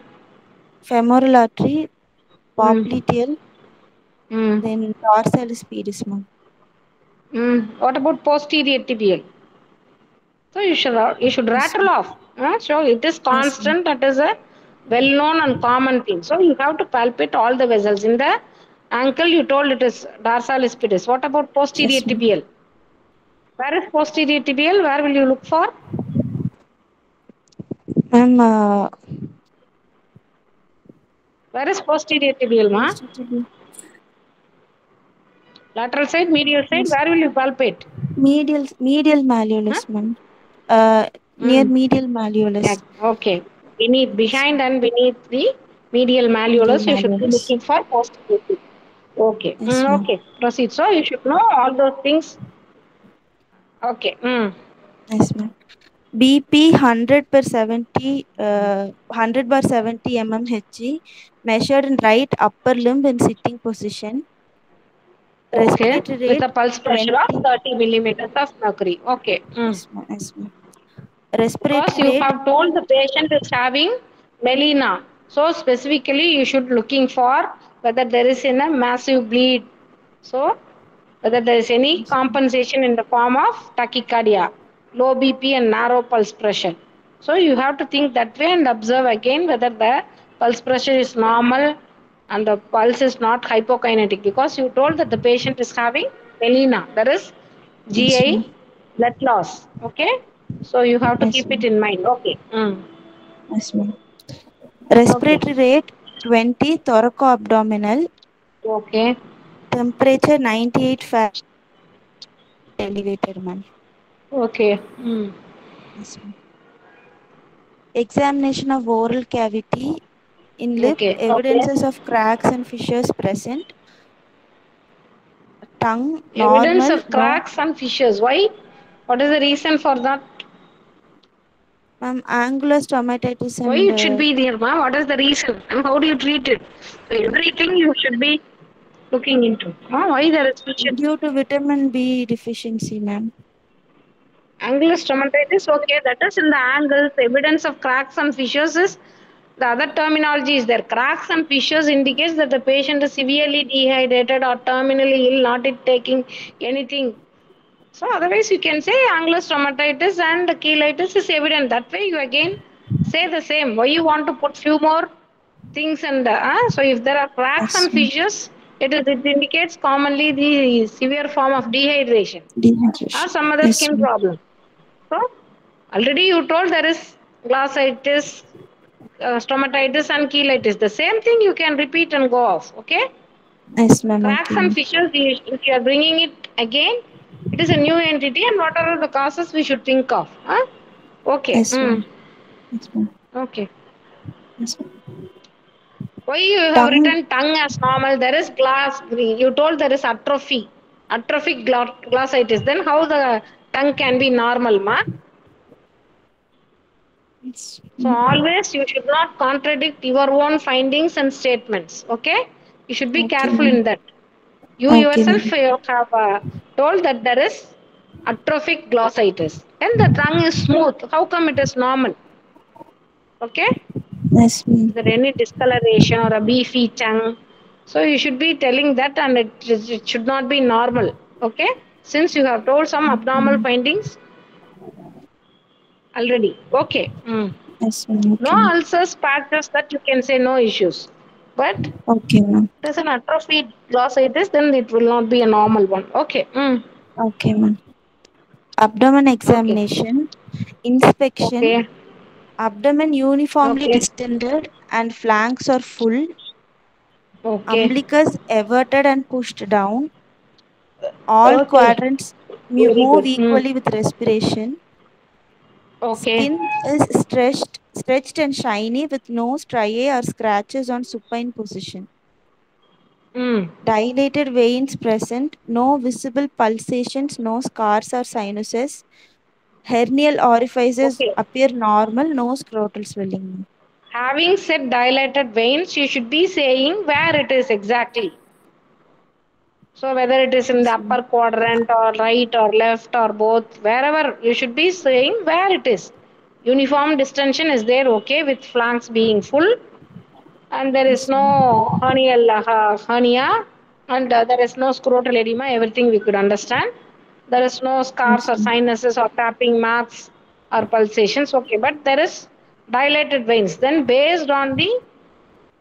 [SPEAKER 2] femoral artery,
[SPEAKER 1] Hmm.
[SPEAKER 2] popliteal,
[SPEAKER 1] Hmm.
[SPEAKER 2] then dorsalis pedis, ma'am.
[SPEAKER 1] What about posterior tibial? So you should
[SPEAKER 2] Yes,
[SPEAKER 1] rattle
[SPEAKER 2] ma'am.
[SPEAKER 1] off. So it is
[SPEAKER 2] Yes, ma'am.
[SPEAKER 1] constant. That is a well-known and common thing. So you have to palpate all the vessels in the ankle. You told it is dorsalis pedis. What about posterior
[SPEAKER 2] Yes, ma'am.
[SPEAKER 1] tibial? Where is posterior tibial? Where will you look for?
[SPEAKER 2] Ma'am,
[SPEAKER 1] Where is posterior tibial, ma?
[SPEAKER 2] posterior.
[SPEAKER 1] Lateral side, medial side.
[SPEAKER 2] Yes.
[SPEAKER 1] Where will you palpate?
[SPEAKER 2] Medial
[SPEAKER 1] Huh?
[SPEAKER 2] malleolus, ma'am. Uh, Near
[SPEAKER 1] Mm.
[SPEAKER 2] medial
[SPEAKER 1] Yeah.
[SPEAKER 2] malleolus.
[SPEAKER 1] Okay. Beneath,
[SPEAKER 2] Yes,
[SPEAKER 1] behind,
[SPEAKER 2] ma'am.
[SPEAKER 1] and beneath the medial
[SPEAKER 2] Medial
[SPEAKER 1] malleolus, you should be
[SPEAKER 2] malleolus.
[SPEAKER 1] looking for posterior tibial. Okay.
[SPEAKER 2] Yes, ma'am.
[SPEAKER 1] Okay. Proceed. So you should know all those things. Okay.
[SPEAKER 2] Yes, ma'am. BP 100 per 70, 100 by 70 mmHg measured in right upper limb in sitting position.
[SPEAKER 1] Okay.
[SPEAKER 2] Respiratory
[SPEAKER 1] With
[SPEAKER 2] rate
[SPEAKER 1] a pulse pressure of
[SPEAKER 2] 20.
[SPEAKER 1] 30 millimeters of mercury. Okay.
[SPEAKER 2] Yes, ma'am. Yes, ma'am.
[SPEAKER 1] Because
[SPEAKER 2] Respiratory
[SPEAKER 1] you
[SPEAKER 2] rate.
[SPEAKER 1] have told the patient is having melena. So specifically you should looking for whether there is in a massive bleed. So whether there is any
[SPEAKER 2] Yes, ma'am.
[SPEAKER 1] compensation in the form of tachycardia, low BP and narrow pulse pressure. So you have to think that way and observe again whether the pulse pressure is normal and the pulse is not hypokinetic because you told that the patient is having melena, that is
[SPEAKER 2] Yes,
[SPEAKER 1] GI
[SPEAKER 2] ma'am.
[SPEAKER 1] blood loss. Okay, so you have to
[SPEAKER 2] Yes,
[SPEAKER 1] keep it
[SPEAKER 2] ma'am.
[SPEAKER 1] in mind. Okay.
[SPEAKER 2] Yes, ma'am.
[SPEAKER 1] Okay.
[SPEAKER 2] Respiratory rate 20, thoracoabdominal.
[SPEAKER 1] Okay.
[SPEAKER 2] Temperature 98 elevated, ma'am.
[SPEAKER 1] Okay.
[SPEAKER 2] Yes, ma'am. Examination of oral cavity in lip,
[SPEAKER 1] Okay. Okay.
[SPEAKER 2] evidences of cracks and fissures present. Tongue
[SPEAKER 1] Evidence
[SPEAKER 2] normal,
[SPEAKER 1] of
[SPEAKER 2] no.
[SPEAKER 1] cracks and fissures. Why? What is the reason for that?
[SPEAKER 2] Ma'am, angular stomatitis
[SPEAKER 1] Why
[SPEAKER 2] and
[SPEAKER 1] it should be there, ma? What is the reason? And how do you treat it? So everything you should be looking into. Why there is fissure?
[SPEAKER 2] due to vitamin B deficiency, ma'am.
[SPEAKER 1] Angular stomatitis, okay, that is in the angles. Evidence of cracks and fissures is the other terminology is there. Cracks and fissures indicates that the patient is severely dehydrated or terminally ill, not it taking anything. So otherwise you can say angular stomatitis and cheilitis is evident. That way you again say the same. Why you want to put few more things and so if there are cracks
[SPEAKER 2] Yes,
[SPEAKER 1] and
[SPEAKER 2] ma'am.
[SPEAKER 1] fissures, it indicates commonly the severe form of dehydration or
[SPEAKER 2] Dehydration.
[SPEAKER 1] some other
[SPEAKER 2] Yes,
[SPEAKER 1] skin
[SPEAKER 2] ma'am.
[SPEAKER 1] problem. So already you told there is glossitis, stomatitis and cheilitis. The same thing you can repeat and go off. Okay.
[SPEAKER 2] Yes, ma'am.
[SPEAKER 1] Cracks
[SPEAKER 2] Okay,
[SPEAKER 1] and
[SPEAKER 2] ma'am.
[SPEAKER 1] fissures, if you are bringing it again, it is a new entity and what are the causes we should think of. Huh? Okay.
[SPEAKER 2] Yes, ma'am. Yes, ma'am.
[SPEAKER 1] Okay.
[SPEAKER 2] Yes, ma'am.
[SPEAKER 1] Why you have
[SPEAKER 2] Tongue.
[SPEAKER 1] written tongue as normal? There is glass. You told there is atrophy, atrophic glossitis. Then how the tongue can be normal, ma?
[SPEAKER 2] Yes,
[SPEAKER 1] So
[SPEAKER 2] ma'am.
[SPEAKER 1] always you should not contradict your own findings and statements. Okay, you should be
[SPEAKER 2] Okay,
[SPEAKER 1] careful
[SPEAKER 2] ma'am.
[SPEAKER 1] in that. You
[SPEAKER 2] Okay,
[SPEAKER 1] yourself
[SPEAKER 2] ma'am.
[SPEAKER 1] have told that there is atrophic glossitis and the tongue is smooth. How come it is normal? Okay,
[SPEAKER 2] Yes,
[SPEAKER 1] is
[SPEAKER 2] ma'am.
[SPEAKER 1] there any discoloration or a beefy tongue? So you should be telling that and it should not be normal. Okay, since you have told some
[SPEAKER 2] Okay,
[SPEAKER 1] abnormal
[SPEAKER 2] ma'am.
[SPEAKER 1] findings already. Okay.
[SPEAKER 2] Yes, ma'am.
[SPEAKER 1] No
[SPEAKER 2] Okay, ma'am.
[SPEAKER 1] ulcers, patches that you can say no issues. But
[SPEAKER 2] Okay, ma'am.
[SPEAKER 1] it is an atrophy glossitis, then it will not be a normal one. Okay.
[SPEAKER 2] Okay, ma'am. Abdomen
[SPEAKER 1] Okay.
[SPEAKER 2] examination. Inspection.
[SPEAKER 1] Okay.
[SPEAKER 2] Abdomen uniformly
[SPEAKER 1] Okay.
[SPEAKER 2] distended and flanks are full.
[SPEAKER 1] Okay.
[SPEAKER 2] Umbilicus everted and pushed down. All
[SPEAKER 1] Okay.
[SPEAKER 2] quadrants
[SPEAKER 1] Very
[SPEAKER 2] move
[SPEAKER 1] good.
[SPEAKER 2] equally with respiration.
[SPEAKER 1] Okay.
[SPEAKER 2] Skin is stretched and shiny with no striae or scratches on supine position.
[SPEAKER 1] Mm.
[SPEAKER 2] Dilated veins present, no visible pulsations, no scars or sinuses. Hernial orifices
[SPEAKER 1] Okay.
[SPEAKER 2] appear normal, no scrotal swelling.
[SPEAKER 1] Having said dilated veins, you should be saying where it is exactly. So whether it is in the
[SPEAKER 2] Yes,
[SPEAKER 1] upper
[SPEAKER 2] ma'am.
[SPEAKER 1] quadrant or right or left or both, wherever you should be saying where it is. Uniform distension is there, okay, with flanks being full, and there is
[SPEAKER 2] Yes, ma'am.
[SPEAKER 1] no hernial hernia, and there is no scrotal edema. Everything we could understand. There is no scars
[SPEAKER 2] Yes,
[SPEAKER 1] or
[SPEAKER 2] ma'am.
[SPEAKER 1] sinuses or tapping marks or pulsations. Okay, but there is dilated veins. Then based on the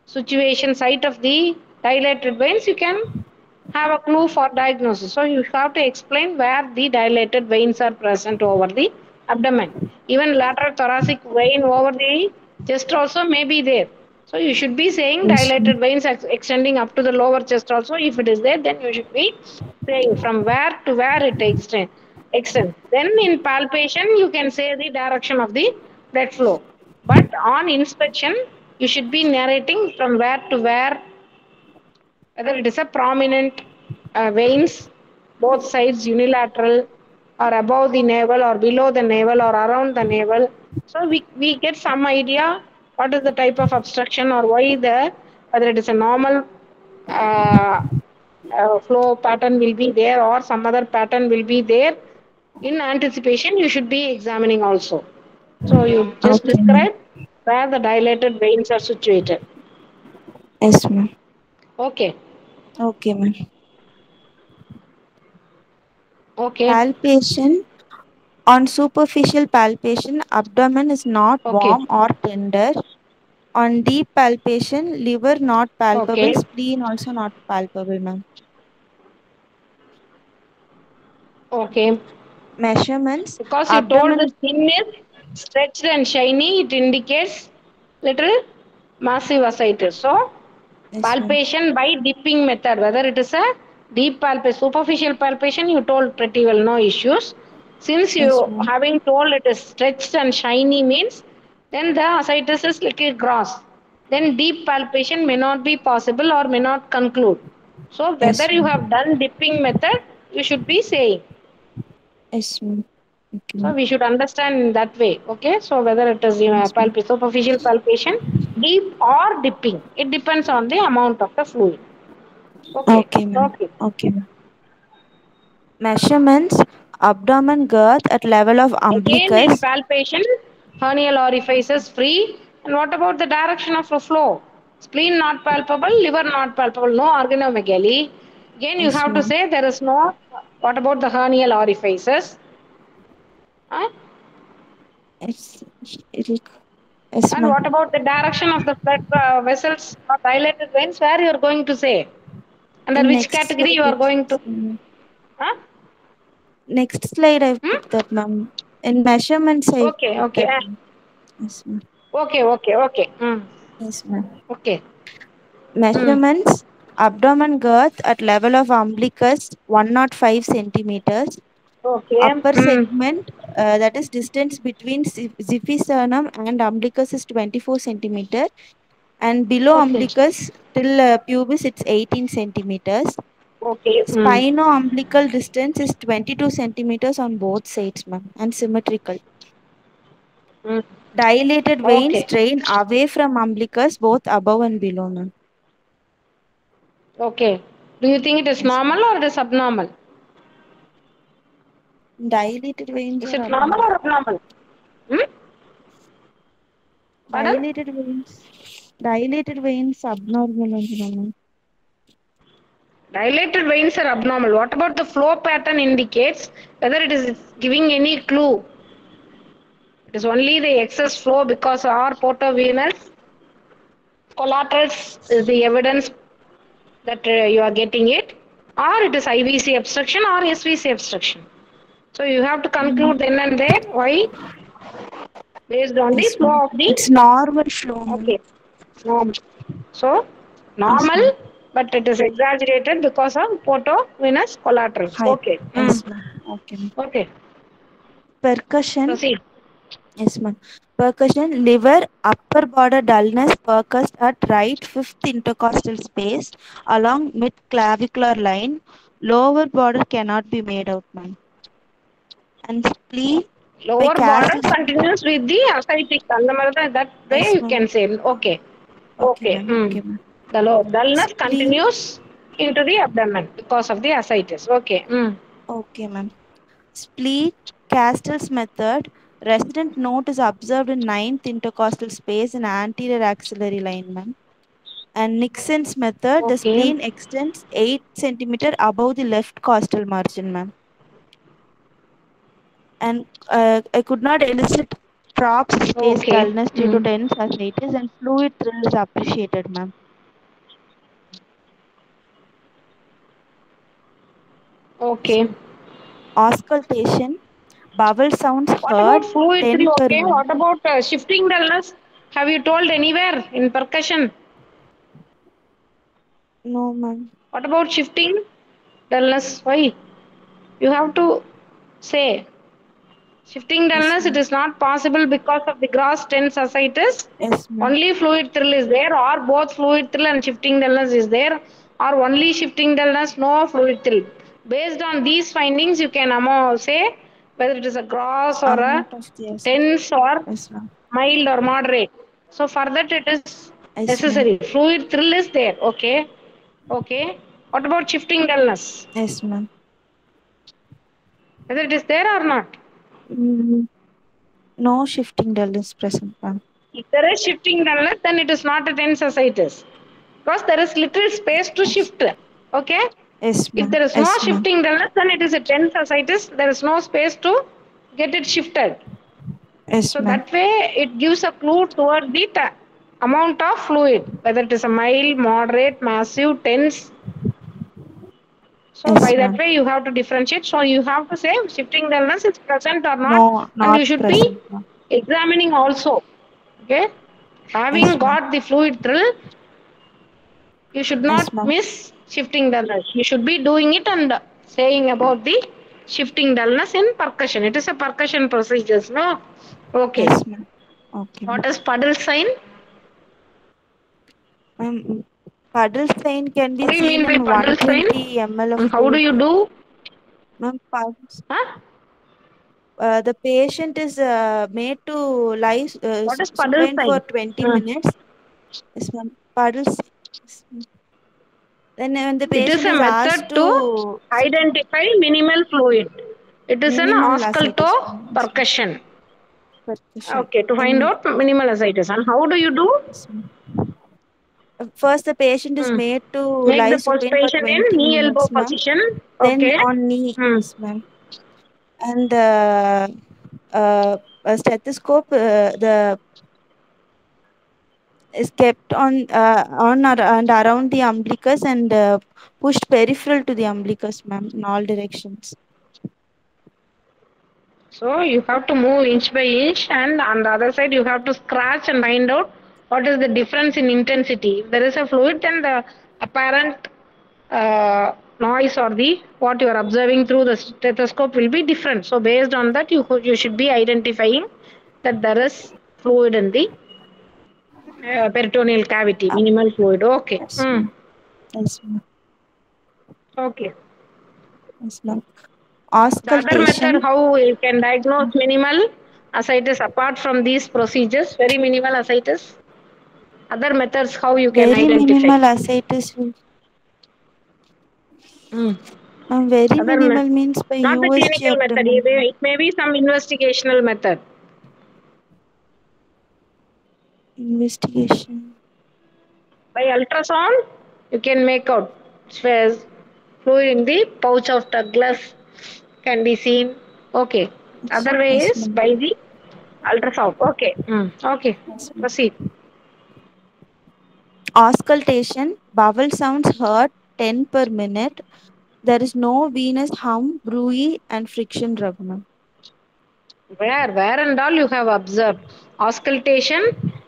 [SPEAKER 1] situation site of the dilated veins, you can have a clue for diagnosis. So you have to explain where the dilated veins are present over the abdomen. Even lateral thoracic vein over the chest also may be there. So you should be saying
[SPEAKER 2] Yes, ma'am.
[SPEAKER 1] dilated veins extending up to the lower chest also. If it is there, then you should be saying from where to where it extends. Then in palpation, you can say the direction of the blood flow. But on inspection, you should be narrating from where to where, whether it is a prominent veins, both sides unilateral, or above the navel, or below the navel, or around the navel. So we get some idea what is the type of obstruction or why the, whether it is a normal uh, flow pattern will be there or some other pattern will be there. In anticipation, you should be examining also. So you just
[SPEAKER 2] Okay, ma'am.
[SPEAKER 1] describe where the dilated veins are situated.
[SPEAKER 2] Yes, ma'am.
[SPEAKER 1] Okay.
[SPEAKER 2] Okay, ma'am.
[SPEAKER 1] Okay.
[SPEAKER 2] Palpation. On superficial palpation, abdomen is not
[SPEAKER 1] Okay.
[SPEAKER 2] warm or tender. On deep palpation, liver not palpable,
[SPEAKER 1] Okay.
[SPEAKER 2] spleen also not palpable, ma'am.
[SPEAKER 1] Okay.
[SPEAKER 2] Measurements,
[SPEAKER 1] Because you told the
[SPEAKER 2] abdomen.
[SPEAKER 1] skin is stretched and shiny, it indicates little massive ascites. So,
[SPEAKER 2] Yes, ma'am.
[SPEAKER 1] palpation by dipping method, whether it is a deep palpation, superficial palpation, you told pretty well, no issues. Since
[SPEAKER 2] Yes,
[SPEAKER 1] you
[SPEAKER 2] ma'am.
[SPEAKER 1] having told it is stretched and shiny means, then the ascites is little gross. Then deep palpation may not be possible or may not conclude. So, whether
[SPEAKER 2] Yes,
[SPEAKER 1] you
[SPEAKER 2] ma'am.
[SPEAKER 1] have done dipping method, you should be saying.
[SPEAKER 2] Yes, ma'am. Okay,
[SPEAKER 1] So
[SPEAKER 2] ma'am.
[SPEAKER 1] we should understand in that way. Okay. So whether it is
[SPEAKER 2] Yes, ma'am.
[SPEAKER 1] superficial palpation, deep or dipping, it depends on the amount of the fluid. Okay.
[SPEAKER 2] Okay, ma'am.
[SPEAKER 1] Okay.
[SPEAKER 2] Okay, ma'am. Measurements, abdomen girth at level of
[SPEAKER 1] Again, in
[SPEAKER 2] umbilicus.
[SPEAKER 1] palpation, hernial orifices free. And what about the direction of the flow? Spleen not palpable, liver not palpable, no organomegaly. Again, you
[SPEAKER 2] Yes,
[SPEAKER 1] have to
[SPEAKER 2] ma'am.
[SPEAKER 1] say there is no. What about the hernial orifices? Huh?
[SPEAKER 2] Yes, yes,
[SPEAKER 1] And
[SPEAKER 2] ma'am.
[SPEAKER 1] what about the direction of the blood vessels or dilated veins? Where you are going to say? Under
[SPEAKER 2] In
[SPEAKER 1] which
[SPEAKER 2] next
[SPEAKER 1] category you
[SPEAKER 2] slide,
[SPEAKER 1] are going to? Huh?
[SPEAKER 2] next slide, I've
[SPEAKER 1] Hmm?
[SPEAKER 2] put that, ma'am. In measurements, I
[SPEAKER 1] Okay,
[SPEAKER 2] put
[SPEAKER 1] okay,
[SPEAKER 2] that, ma'am. Yes, ma'am.
[SPEAKER 1] okay, okay, okay.
[SPEAKER 2] Yes, ma'am.
[SPEAKER 1] Okay. Hmm.
[SPEAKER 2] Measurements, abdomen girth at level of umbilicus 105 centimeters.
[SPEAKER 1] Okay.
[SPEAKER 2] Upper segment, that is distance between xiphisternum and umbilicus is 24 centimeter, and below
[SPEAKER 1] Okay.
[SPEAKER 2] umbilicus till pubis it's 18 centimeters.
[SPEAKER 1] Okay.
[SPEAKER 2] Spino-umbilical distance is 22 centimeters on both sides, ma'am, and symmetrical.
[SPEAKER 1] Hmm.
[SPEAKER 2] Dilated veins
[SPEAKER 1] Okay.
[SPEAKER 2] drain away from umbilicus both above and below, ma'am.
[SPEAKER 1] Okay. Do you think it is
[SPEAKER 2] Yes,
[SPEAKER 1] normal
[SPEAKER 2] ma'am.
[SPEAKER 1] or it is abnormal?
[SPEAKER 2] Dilated veins
[SPEAKER 1] Is
[SPEAKER 2] are
[SPEAKER 1] it normal
[SPEAKER 2] abnormal.
[SPEAKER 1] or abnormal? Hmm? Pardon?
[SPEAKER 2] Dilated veins. Dilated veins abnormal only, ma'am.
[SPEAKER 1] Dilated veins are abnormal. What about the flow pattern indicates whether it is giving any clue? It is only the excess flow because our portovenous collaterals is the evidence that you are getting it, or it is IVC obstruction or SVC obstruction. So you have to conclude then and there why based on the
[SPEAKER 2] Yes, ma'am.
[SPEAKER 1] flow of the
[SPEAKER 2] It's normal flow, ma'am.
[SPEAKER 1] okay normal. So
[SPEAKER 2] Yes,
[SPEAKER 1] normal,
[SPEAKER 2] ma'am.
[SPEAKER 1] but it is exaggerated because of portovenous collaterals.
[SPEAKER 2] Hi.
[SPEAKER 1] Okay.
[SPEAKER 2] Yes, ma'am. Okay, ma'am.
[SPEAKER 1] Okay.
[SPEAKER 2] Percussion.
[SPEAKER 1] Proceed.
[SPEAKER 2] Yes, ma'am. Percussion, liver, upper border dullness, percussed at right fifth intercostal space along mid clavicular line. Lower border cannot be made out, ma'am. And spleen by
[SPEAKER 1] Lower border
[SPEAKER 2] Cass's.
[SPEAKER 1] continues with the ascitic. That way
[SPEAKER 2] Yes,
[SPEAKER 1] you
[SPEAKER 2] ma'am.
[SPEAKER 1] can say okay.
[SPEAKER 2] Okay,
[SPEAKER 1] Okay.
[SPEAKER 2] ma'am. Okay, ma'am.
[SPEAKER 1] The dullness
[SPEAKER 2] Spleen.
[SPEAKER 1] continues into the abdomen because of the ascites. Okay.
[SPEAKER 2] Okay, ma'am. Spleen, Castell's method. Resident note is observed in ninth intercostal space in anterior axillary line, ma'am. And Nixon's method, the
[SPEAKER 1] Okay.
[SPEAKER 2] spleen extends 8 centimeter above the left costal margin, ma'am. and I could not elicit props face
[SPEAKER 1] Okay.
[SPEAKER 2] dullness due to tense ascites, and fluid thrill is appreciated, ma'am.
[SPEAKER 1] Okay.
[SPEAKER 2] Auscultation, bowel sounds
[SPEAKER 1] What
[SPEAKER 2] heard
[SPEAKER 1] about fluid
[SPEAKER 2] 10
[SPEAKER 1] thrill?
[SPEAKER 2] per
[SPEAKER 1] Okay.
[SPEAKER 2] minute.
[SPEAKER 1] What about shifting dullness? Have you told anywhere in percussion?
[SPEAKER 2] No, ma'am.
[SPEAKER 1] What about shifting dullness? Why? You have to say shifting
[SPEAKER 2] Yes,
[SPEAKER 1] dullness. It
[SPEAKER 2] ma'am.
[SPEAKER 1] is not possible because of the gross tense ascites.
[SPEAKER 2] Yes, ma'am.
[SPEAKER 1] Only fluid thrill is there, or both fluid thrill and shifting dullness is there, or only shifting dullness, no fluid thrill. Based on these findings, you can say whether it is a gross or a
[SPEAKER 2] Amount of the yes, ma'am.
[SPEAKER 1] tense or
[SPEAKER 2] Yes, ma'am.
[SPEAKER 1] mild or moderate. So for that it is
[SPEAKER 2] Yes, ma'am.
[SPEAKER 1] necessary. Fluid thrill is there. Okay. Okay. What about shifting dullness?
[SPEAKER 2] Yes, ma'am.
[SPEAKER 1] Whether it is there or not?
[SPEAKER 2] Mm, no shifting dullness present, ma'am.
[SPEAKER 1] If there is shifting dullness, then it is not a tense ascites. Because there is little space to
[SPEAKER 2] Yes,
[SPEAKER 1] shift. Okay.
[SPEAKER 2] yes,
[SPEAKER 1] If
[SPEAKER 2] ma'am.
[SPEAKER 1] there is no
[SPEAKER 2] Yes, ma'am.
[SPEAKER 1] shifting dullness, then it is a tense ascites. There is no space to get it shifted.
[SPEAKER 2] Yes,
[SPEAKER 1] So
[SPEAKER 2] ma'am.
[SPEAKER 1] that way it gives a clue toward the amount of fluid, whether it is a mild, moderate, massive, tense. So
[SPEAKER 2] Yes,
[SPEAKER 1] by that
[SPEAKER 2] ma'am.
[SPEAKER 1] way you have to differentiate. So you have to say shifting dullness is present or not,
[SPEAKER 2] No,
[SPEAKER 1] and
[SPEAKER 2] not
[SPEAKER 1] you should be
[SPEAKER 2] present, ma'am.
[SPEAKER 1] examining also. Okay,
[SPEAKER 2] Yes,
[SPEAKER 1] having
[SPEAKER 2] ma'am.
[SPEAKER 1] got the fluid thrill, you should
[SPEAKER 2] Yes,
[SPEAKER 1] not
[SPEAKER 2] ma'am.
[SPEAKER 1] miss shifting dullness. You should be doing it and saying about the shifting dullness in percussion. It is a percussion procedures, no? Okay.
[SPEAKER 2] Yes, ma'am. Okay, ma'am.
[SPEAKER 1] What is puddle sign?
[SPEAKER 2] Ma'am, puddle sign can be
[SPEAKER 1] What do you
[SPEAKER 2] seen
[SPEAKER 1] mean by
[SPEAKER 2] in
[SPEAKER 1] puddle sign?
[SPEAKER 2] 120 ml of
[SPEAKER 1] And how do
[SPEAKER 2] fluid.
[SPEAKER 1] you do?
[SPEAKER 2] Ma'am,
[SPEAKER 1] Huh?
[SPEAKER 2] the patient is made to lie
[SPEAKER 1] What is puddle
[SPEAKER 2] supine for
[SPEAKER 1] sign?
[SPEAKER 2] 20
[SPEAKER 1] Hmm.
[SPEAKER 2] minutes. Yes, ma'am. Puddles. Yes, ma'am. Then when the
[SPEAKER 1] It is
[SPEAKER 2] patient
[SPEAKER 1] a
[SPEAKER 2] is asked
[SPEAKER 1] method to
[SPEAKER 2] to
[SPEAKER 1] identify minimal fluid. It is an
[SPEAKER 2] minimal ascites,
[SPEAKER 1] ausculto
[SPEAKER 2] ma'am. Yes, ma'am.
[SPEAKER 1] percussion.
[SPEAKER 2] Percussion.
[SPEAKER 1] Okay, to find
[SPEAKER 2] In
[SPEAKER 1] out minimal ascites. And how do you do?
[SPEAKER 2] yes, ma'am. First, the patient is
[SPEAKER 1] Hmm.
[SPEAKER 2] made to
[SPEAKER 1] Make
[SPEAKER 2] lie
[SPEAKER 1] the
[SPEAKER 2] supine for
[SPEAKER 1] patient in
[SPEAKER 2] 20
[SPEAKER 1] knee elbow
[SPEAKER 2] minutes, ma'am.
[SPEAKER 1] position.
[SPEAKER 2] Then
[SPEAKER 1] Okay.
[SPEAKER 2] on knee,
[SPEAKER 1] Hmm.
[SPEAKER 2] yes, ma'am. And a stethoscope, the is kept on and around the umbilicus and pushed peripheral to the umbilicus, ma'am, in all directions.
[SPEAKER 1] So you have to move inch by inch, and on the other side, you have to scratch and find out what is the difference in intensity. If there is a fluid, then the apparent noise or the what you are observing through the stethoscope will be different. So based on that, you should be identifying that there is fluid in the peritoneal cavity,
[SPEAKER 2] Um,
[SPEAKER 1] minimal fluid. Okay.
[SPEAKER 2] yes, ma'am. Yes, ma'am.
[SPEAKER 1] Okay.
[SPEAKER 2] Yes, ma'am.
[SPEAKER 1] The other method
[SPEAKER 2] Auscultation.
[SPEAKER 1] how you can diagnose minimal ascites apart from these procedures, very minimal ascites. Other methods how you can
[SPEAKER 2] Very
[SPEAKER 1] identify.
[SPEAKER 2] minimal ascites.
[SPEAKER 1] Mm.
[SPEAKER 2] Very
[SPEAKER 1] Other
[SPEAKER 2] minimal means by
[SPEAKER 1] not the
[SPEAKER 2] USG
[SPEAKER 1] clinical method.
[SPEAKER 2] abdomen.
[SPEAKER 1] It may be some investigational method.
[SPEAKER 2] Investigation.
[SPEAKER 1] By ultrasound, you can make out fluid in the pouch of Douglas can be seen. Okay.
[SPEAKER 2] Yes,
[SPEAKER 1] Other way
[SPEAKER 2] yes,
[SPEAKER 1] is
[SPEAKER 2] ma'am.
[SPEAKER 1] by the ultrasound. Okay. Okay.
[SPEAKER 2] Yes, ma'am.
[SPEAKER 1] Proceed.
[SPEAKER 2] Auscultation. Bowel sounds heard 10 per minute. There is no venous hum, bruit, and friction rub, ma'am.
[SPEAKER 1] Where and all you have observed. Auscultation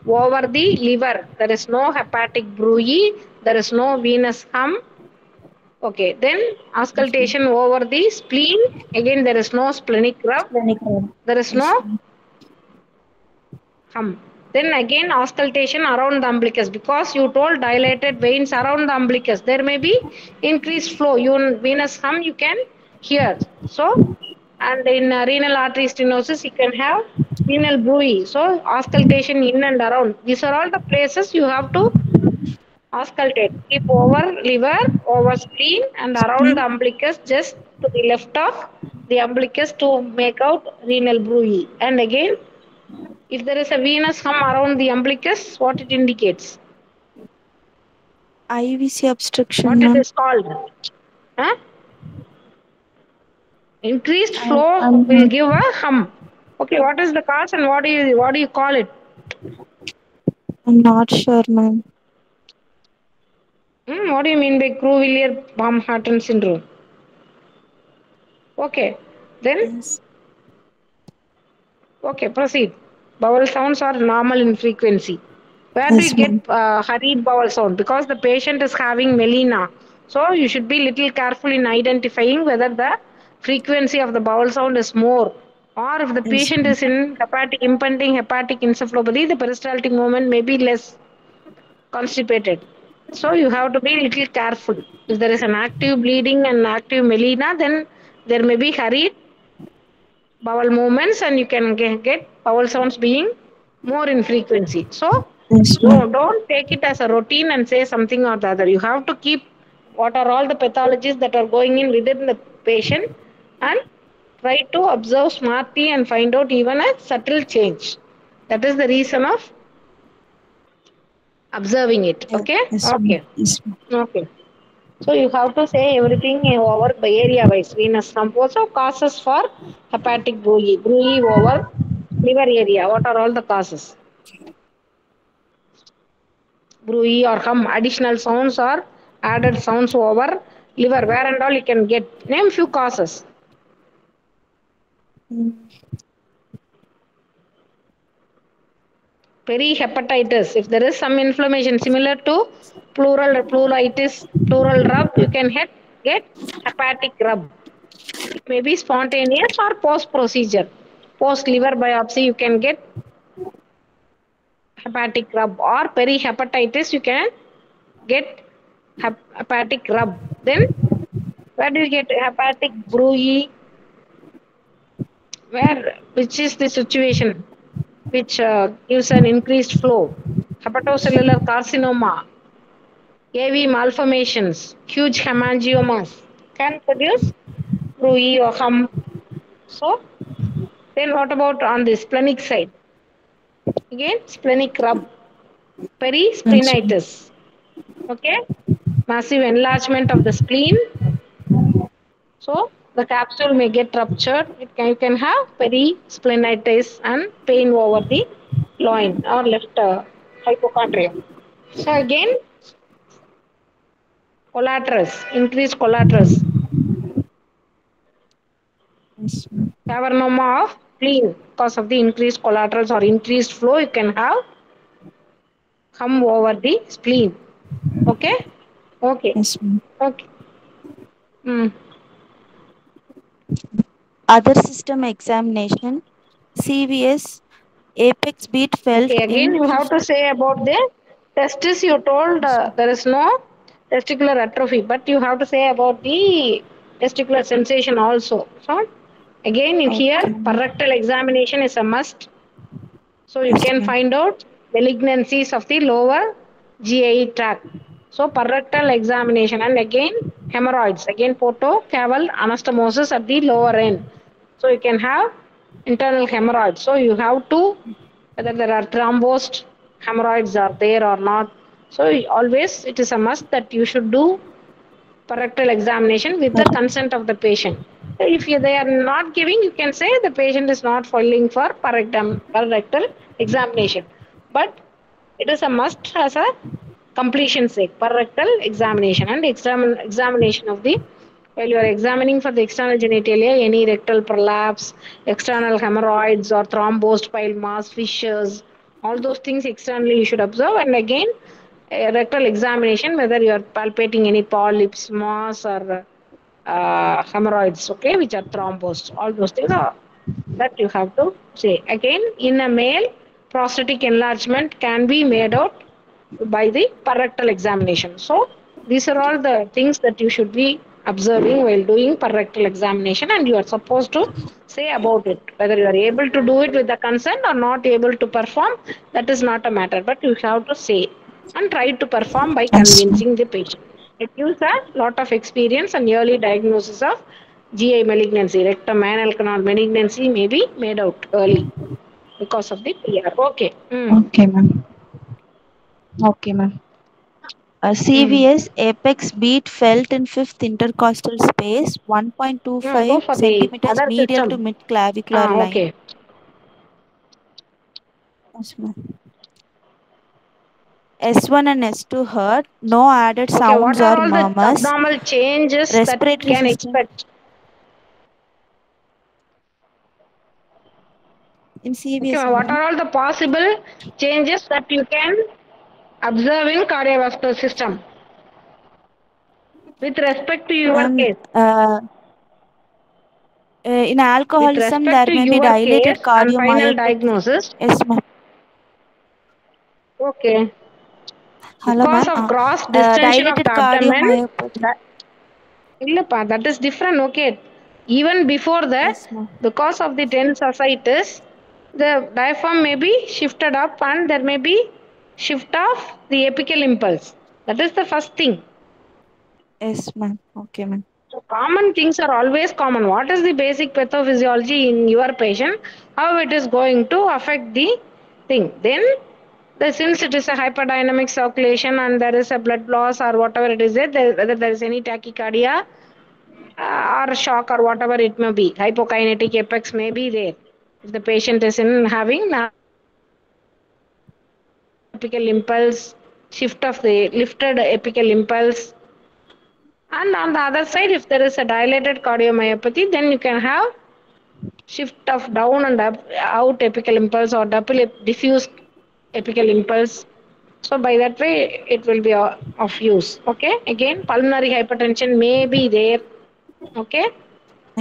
[SPEAKER 1] over the liver. There is no hepatic bruit. There is no venous hum. Okay, then
[SPEAKER 2] Yes, ma'am.
[SPEAKER 1] auscultation over the spleen. Again, there is no splenic rub.
[SPEAKER 2] Splenic rub.
[SPEAKER 1] There is
[SPEAKER 2] Yes,
[SPEAKER 1] no
[SPEAKER 2] ma'am.
[SPEAKER 1] hum. Then again, auscultation around the umbilicus because you told dilated veins around the umbilicus. There may be increased flow. You venous hum you can hear. So, and in renal artery stenosis, you can have renal bruit. So, auscultation in and around. These are all the places you have to auscultate. Keep over liver, over spleen, and around
[SPEAKER 2] Spleen.
[SPEAKER 1] the umbilicus, just to the left of the umbilicus to make out renal bruit. And again, if there is a venous hum around the umbilicus, what it indicates?
[SPEAKER 2] IVC obstruction,
[SPEAKER 1] What it
[SPEAKER 2] ma'am.
[SPEAKER 1] is called? Huh? Increased
[SPEAKER 2] I,
[SPEAKER 1] flow will
[SPEAKER 2] I'm
[SPEAKER 1] give a hum. Okay, what is the cause and what do you call it?
[SPEAKER 2] I'm not sure, ma'am.
[SPEAKER 1] What do you mean by Creutzfeldt-Baumgarten syndrome? Okay, then
[SPEAKER 2] Yes.
[SPEAKER 1] okay, proceed. Vowel sounds are normal in frequency. Where do you
[SPEAKER 2] Yes,
[SPEAKER 1] get
[SPEAKER 2] ma'am.
[SPEAKER 1] hurried vowel sound? Because the patient is having melena. So you should be little careful in identifying whether the frequency of the vowel sound is more. Or if the
[SPEAKER 2] Yes,
[SPEAKER 1] patient
[SPEAKER 2] ma'am.
[SPEAKER 1] is in hepatic impending hepatic encephalopathy, the peristaltic movement may be less constipated. So you have to be little careful. If there is an active bleeding and active melena, then there may be hurried vowel movements and you can get vowel sounds being more in frequency. So
[SPEAKER 2] Yes, ma'am.
[SPEAKER 1] don't take it as a routine and say something or the other. You have to keep what are all the pathologies that are going in within the patient and try to observe smartly and find out even a subtle change. That is the reason of observing it. Okay?
[SPEAKER 2] Yes, ma'am.
[SPEAKER 1] Okay.
[SPEAKER 2] Yes, ma'am.
[SPEAKER 1] Okay. So you have to say everything over by area wise. Venous thrombosis causes for hepatic bruit, bruit over liver area. What are all the causes? Bruit or hum, additional sounds or added sounds over liver. Where and all you can get. Name few causes.
[SPEAKER 2] Mm,
[SPEAKER 1] Perihepatitis. If there is some inflammation similar to pleuritis, pleural rub, you can get hepatic rub. It may be spontaneous or post procedure. Post liver biopsy, you can get hepatic rub or perihepatitis you can get hepatic rub. Then where do you get hepatic bruit? Where which is the situation which gives an increased flow? Hepatocellular carcinoma, AV malformations, huge hemangiomas can produce bruit or hum. So then what about on the splenic side? Again splenic rub,
[SPEAKER 2] yes, ma'am.
[SPEAKER 1] perisplenitis. Okay, massive enlargement of the spleen. So the capsule may get ruptured. You can have perisplenitis and pain over the loin or left hypochondria. So again, collaterals, increased collaterals,
[SPEAKER 2] Yes, ma'am.
[SPEAKER 1] cavernoma of spleen because of the increased collaterals or increased flow. You can have come over the spleen. Okay, okay,
[SPEAKER 2] Yes, ma'am.
[SPEAKER 1] okay. Mm.
[SPEAKER 2] Other system examination. CVS apex beat felt
[SPEAKER 1] Okay, again,
[SPEAKER 2] in
[SPEAKER 1] you have to say about the testis. You told
[SPEAKER 2] Yes, ma'am.
[SPEAKER 1] there is no testicular atrophy, but you have to say about the testicular sensation also. So, again, in here,
[SPEAKER 2] Okay, ma'am.
[SPEAKER 1] parectal examination is a must. So, you
[SPEAKER 2] Yes,
[SPEAKER 1] can
[SPEAKER 2] ma'am.
[SPEAKER 1] find out malignancies of the lower GI tract. So, parectal examination and again, hemorrhoids. Again, portocaval anastomosis at the lower end. So, you can have internal hemorrhoids. So, you have to whether there are thrombosed hemorrhoids are there or not. So always it is a must that you should do parectal examination with the
[SPEAKER 2] Correct.
[SPEAKER 1] consent of the patient. If they are not giving, you can say the patient is not filing for parectal examination. But it is a must as a completion sake, parectal examination and examination of the while you are examining for the external genitalia, any rectal prolapse, external hemorrhoids or thrombosed pile mass, fissures, all those things externally you should observe. And again, a rectal examination whether you are palpating any polyps, mass, or hemorrhoids, okay, which are thrombosed. All those things are that you have to say. Again, in a male, prostatic enlargement can be made out by the parectal examination. So these are all the things that you should be observing while doing parectal examination, and you are supposed to say about it. Whether you are able to do it with the consent or not able to perform, that is not a matter, but you have to say and try to perform by
[SPEAKER 2] Yes, ma'am.
[SPEAKER 1] convincing the patient. It gives a lot of experience and early diagnosis of GI malignancy, rectum anal canal malignancy may be made out early because of the PR. Okay.
[SPEAKER 2] Okay, ma'am. Okay, ma'am.
[SPEAKER 1] Mm.
[SPEAKER 2] CVS apex beat felt in fifth intercostal space,
[SPEAKER 1] No, go
[SPEAKER 2] 1.25
[SPEAKER 1] for the
[SPEAKER 2] centimeters
[SPEAKER 1] other
[SPEAKER 2] medial to
[SPEAKER 1] system.
[SPEAKER 2] mid clavicular
[SPEAKER 1] Ah,
[SPEAKER 2] line.
[SPEAKER 1] okay.
[SPEAKER 2] Yes, ma'am. S1 and S2 heard, no added
[SPEAKER 1] Okay, what
[SPEAKER 2] sounds
[SPEAKER 1] are
[SPEAKER 2] or
[SPEAKER 1] all the
[SPEAKER 2] murmurs.
[SPEAKER 1] abnormal changes that
[SPEAKER 2] Respiratory
[SPEAKER 1] can
[SPEAKER 2] system
[SPEAKER 1] expect?
[SPEAKER 2] in
[SPEAKER 1] Okay,
[SPEAKER 2] CVS,
[SPEAKER 1] what
[SPEAKER 2] ma'am.
[SPEAKER 1] are all the possible changes that you can observe in cardiovascular system with respect to your
[SPEAKER 2] Ma'am,
[SPEAKER 1] case?
[SPEAKER 2] in
[SPEAKER 1] With
[SPEAKER 2] alcoholism,
[SPEAKER 1] respect
[SPEAKER 2] there
[SPEAKER 1] to
[SPEAKER 2] may be
[SPEAKER 1] your
[SPEAKER 2] dilated
[SPEAKER 1] case and final
[SPEAKER 2] cardiomyopathy.
[SPEAKER 1] diagnosis,
[SPEAKER 2] Yes, ma'am.
[SPEAKER 1] okay,
[SPEAKER 2] Hello,
[SPEAKER 1] because
[SPEAKER 2] ma'am.
[SPEAKER 1] of gross distension of
[SPEAKER 2] Dilated
[SPEAKER 1] the abdomen,
[SPEAKER 2] cardiomyopathy.
[SPEAKER 1] that, illappa, that is different, okay. Even before that,
[SPEAKER 2] Yes, ma'am.
[SPEAKER 1] because of the tense ascites, the diaphragm may be shifted up and there may be shift of the apical impulse. That is the first thing.
[SPEAKER 2] Yes, ma'am. Okay, ma'am.
[SPEAKER 1] So common things are always common. What is the basic pathophysiology in your patient? How it is going to affect the thing? Then, since it is a hyperdynamic circulation and there is a blood loss or whatever it is there, whether there is any tachycardia or shock or whatever it may be, hypokinetic apex may be there. If the patient is in having apical impulse, shift of the lifted apical impulse, and on the other side, if there is a dilated cardiomyopathy, then you can have shift of down and up, out apical impulse or double diffuse apical impulse. So by that way, it will be of use. Okay. Again, pulmonary hypertension may be there. Okay.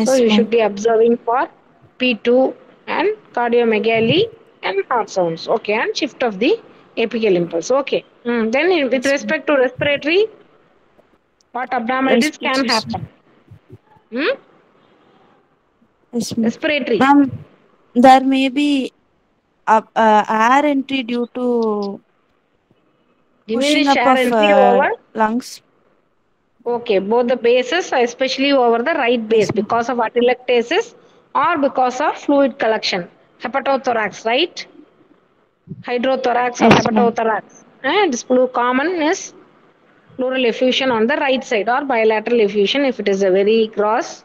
[SPEAKER 1] So
[SPEAKER 2] Yes,
[SPEAKER 1] you should
[SPEAKER 2] ma'am.
[SPEAKER 1] be observing for P2 and cardiomegaly and heart sounds. Okay. And shift of the apical impulse. Okay. Then with
[SPEAKER 2] Yes, ma'am.
[SPEAKER 1] respect to respiratory, what abnormalities can
[SPEAKER 2] Respiratory
[SPEAKER 1] happen?
[SPEAKER 2] system.
[SPEAKER 1] Hmm?
[SPEAKER 2] Yes, ma'am.
[SPEAKER 1] Respiratory.
[SPEAKER 2] Ma'am, there may be air entry due to pushing
[SPEAKER 1] Diminished
[SPEAKER 2] up
[SPEAKER 1] air
[SPEAKER 2] of
[SPEAKER 1] entry over.
[SPEAKER 2] lungs.
[SPEAKER 1] Okay, both the bases, especially over the right base,
[SPEAKER 2] Yes, ma'am.
[SPEAKER 1] because of atelectasis or because of fluid collection. Hepatothorax, right? Hydrothorax or
[SPEAKER 2] Yes, ma'am.
[SPEAKER 1] hepatothorax. And this blue common is pleural effusion on the right side or bilateral effusion if it is a very gross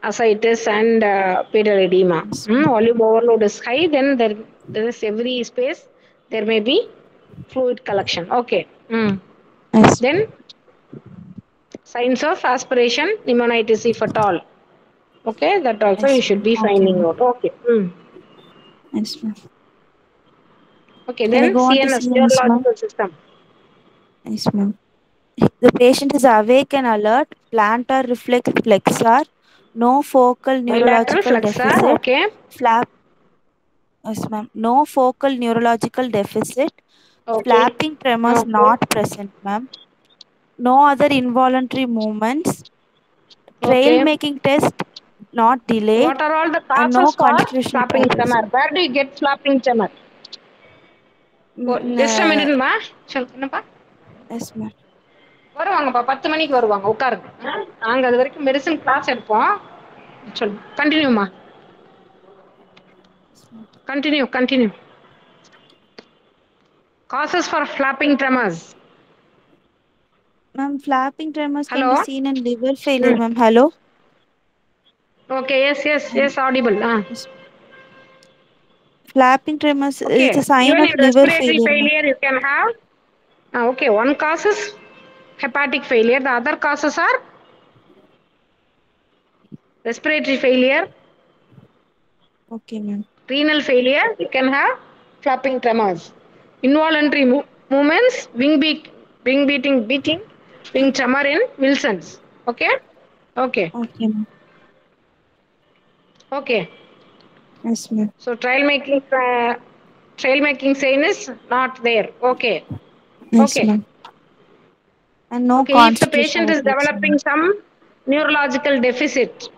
[SPEAKER 1] ascites and pedal edema.
[SPEAKER 2] Yes, ma'am.
[SPEAKER 1] Volume overload is high, then there is every space there may be fluid collection. Okay.
[SPEAKER 2] Yes,
[SPEAKER 1] Then signs of aspiration, pneumonitis if at all. Okay, that also you
[SPEAKER 2] yes,
[SPEAKER 1] should
[SPEAKER 2] ma'am.
[SPEAKER 1] be
[SPEAKER 2] Okay,
[SPEAKER 1] finding
[SPEAKER 2] ma'am.
[SPEAKER 1] out. Okay.
[SPEAKER 2] Yes, ma'am.
[SPEAKER 1] Okay,
[SPEAKER 2] Can I
[SPEAKER 1] then
[SPEAKER 2] go on to
[SPEAKER 1] CNS,
[SPEAKER 2] CNS, ma'am?
[SPEAKER 1] neurological system.
[SPEAKER 2] Yes, ma'am. The patient is awake and alert, plantar reflex flexor, no focal
[SPEAKER 1] Bilateral
[SPEAKER 2] neurological
[SPEAKER 1] flexor.
[SPEAKER 2] deficit,
[SPEAKER 1] Okay.
[SPEAKER 2] flap, yes, ma'am. No focal neurological deficit,
[SPEAKER 1] Okay.
[SPEAKER 2] flapping tremors
[SPEAKER 1] Okay.
[SPEAKER 2] not present, ma'am. No other involuntary movements, trail
[SPEAKER 1] Okay.
[SPEAKER 2] making test not delayed,
[SPEAKER 1] What are all the
[SPEAKER 2] and no
[SPEAKER 1] causes for
[SPEAKER 2] constitutional
[SPEAKER 1] flapping
[SPEAKER 2] patterns.
[SPEAKER 1] tremor? Where do you get flapping tremor? Oh,
[SPEAKER 2] Mm,
[SPEAKER 1] just a minute, ma. என்னப்பா
[SPEAKER 2] yes, ma'am.
[SPEAKER 1] வருவாங்கப்பா 10 மணிக்கு வருவாங்க உட்காருங்க நாங்கள் அது வரைக்கும் medicine class எடுப்போம் சொல்லு கண்டினியூமா
[SPEAKER 2] Yes, ma'am.
[SPEAKER 1] Continue causes for flapping tremors.
[SPEAKER 2] Ma'am, flapping tremors can be
[SPEAKER 1] Hello.
[SPEAKER 2] seen in liver failure,
[SPEAKER 1] Hmm.
[SPEAKER 2] ma'am. Hello?
[SPEAKER 1] Okay, yes, audible.
[SPEAKER 2] Yes. Flapping tremors is a
[SPEAKER 1] Okay,
[SPEAKER 2] sign
[SPEAKER 1] even
[SPEAKER 2] of
[SPEAKER 1] in
[SPEAKER 2] liver
[SPEAKER 1] respiratory
[SPEAKER 2] failure, ma'am.
[SPEAKER 1] failure, you can have. Okay, one causes hepatic failure, the other causes are respiratory failure,
[SPEAKER 2] Okay, ma'am.
[SPEAKER 1] renal failure, you can have flapping tremors. Involuntary movements, beating, wing tremor in Wilson's. Okay? Okay.
[SPEAKER 2] Okay, ma'am.
[SPEAKER 1] Okay.
[SPEAKER 2] Yes, ma'am.
[SPEAKER 1] So trail making sign is not there. Okay.
[SPEAKER 2] Yes,
[SPEAKER 1] Okay.
[SPEAKER 2] ma'am. And no
[SPEAKER 1] Okay, if the
[SPEAKER 2] constitutional
[SPEAKER 1] patient is
[SPEAKER 2] epilepsy,
[SPEAKER 1] developing
[SPEAKER 2] ma'am.
[SPEAKER 1] some neurological deficit,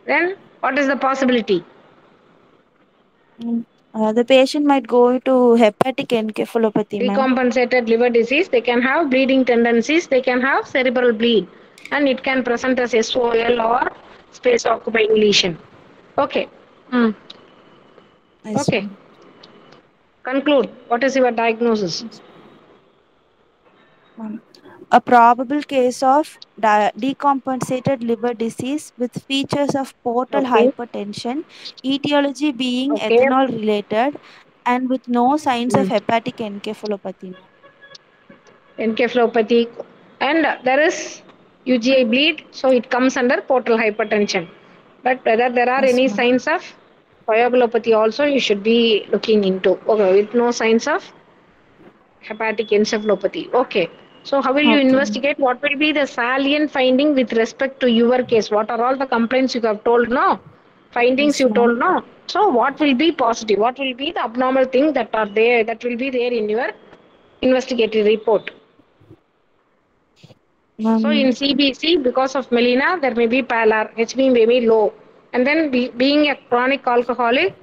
[SPEAKER 1] then what is the possibility?
[SPEAKER 2] Mm. The patient might go to hepatic encephalopathy, ma'am.
[SPEAKER 1] Decompensated liver disease, they can have bleeding tendencies, they can have cerebral bleed, and it can present as SOL or space occupying lesion. Okay. Mm.
[SPEAKER 2] Yes,
[SPEAKER 1] Okay.
[SPEAKER 2] ma'am.
[SPEAKER 1] Conclude. What is your diagnosis?
[SPEAKER 2] Yes, ma'am. A probable case of decompensated liver disease with features of portal
[SPEAKER 1] Okay.
[SPEAKER 2] hypertension, etiology being
[SPEAKER 1] Okay.
[SPEAKER 2] ethanol related, and with no signs of
[SPEAKER 1] Mm.
[SPEAKER 2] hepatic encephalopathy.
[SPEAKER 1] Encephalopathy, and there is UGI bleed, so it comes under portal hypertension. But whether there are
[SPEAKER 2] Yes,
[SPEAKER 1] any
[SPEAKER 2] ma'am.
[SPEAKER 1] signs of coagulopathy also you should be looking into. Okay, with no signs of hepatic encephalopathy. Okay. So how will you
[SPEAKER 2] Okay, ma'am.
[SPEAKER 1] investigate? What will be the salient finding with respect to your case? What are all the complaints you have told no? Findings
[SPEAKER 2] Yes,
[SPEAKER 1] you
[SPEAKER 2] ma'am.
[SPEAKER 1] told no. So what will be positive? What will be the abnormal things that are there that will be there in your investigative report? So in
[SPEAKER 2] Ma'am,
[SPEAKER 1] CBC, because of melena, there may be pallor, HB may be low. And then being a chronic alcoholic,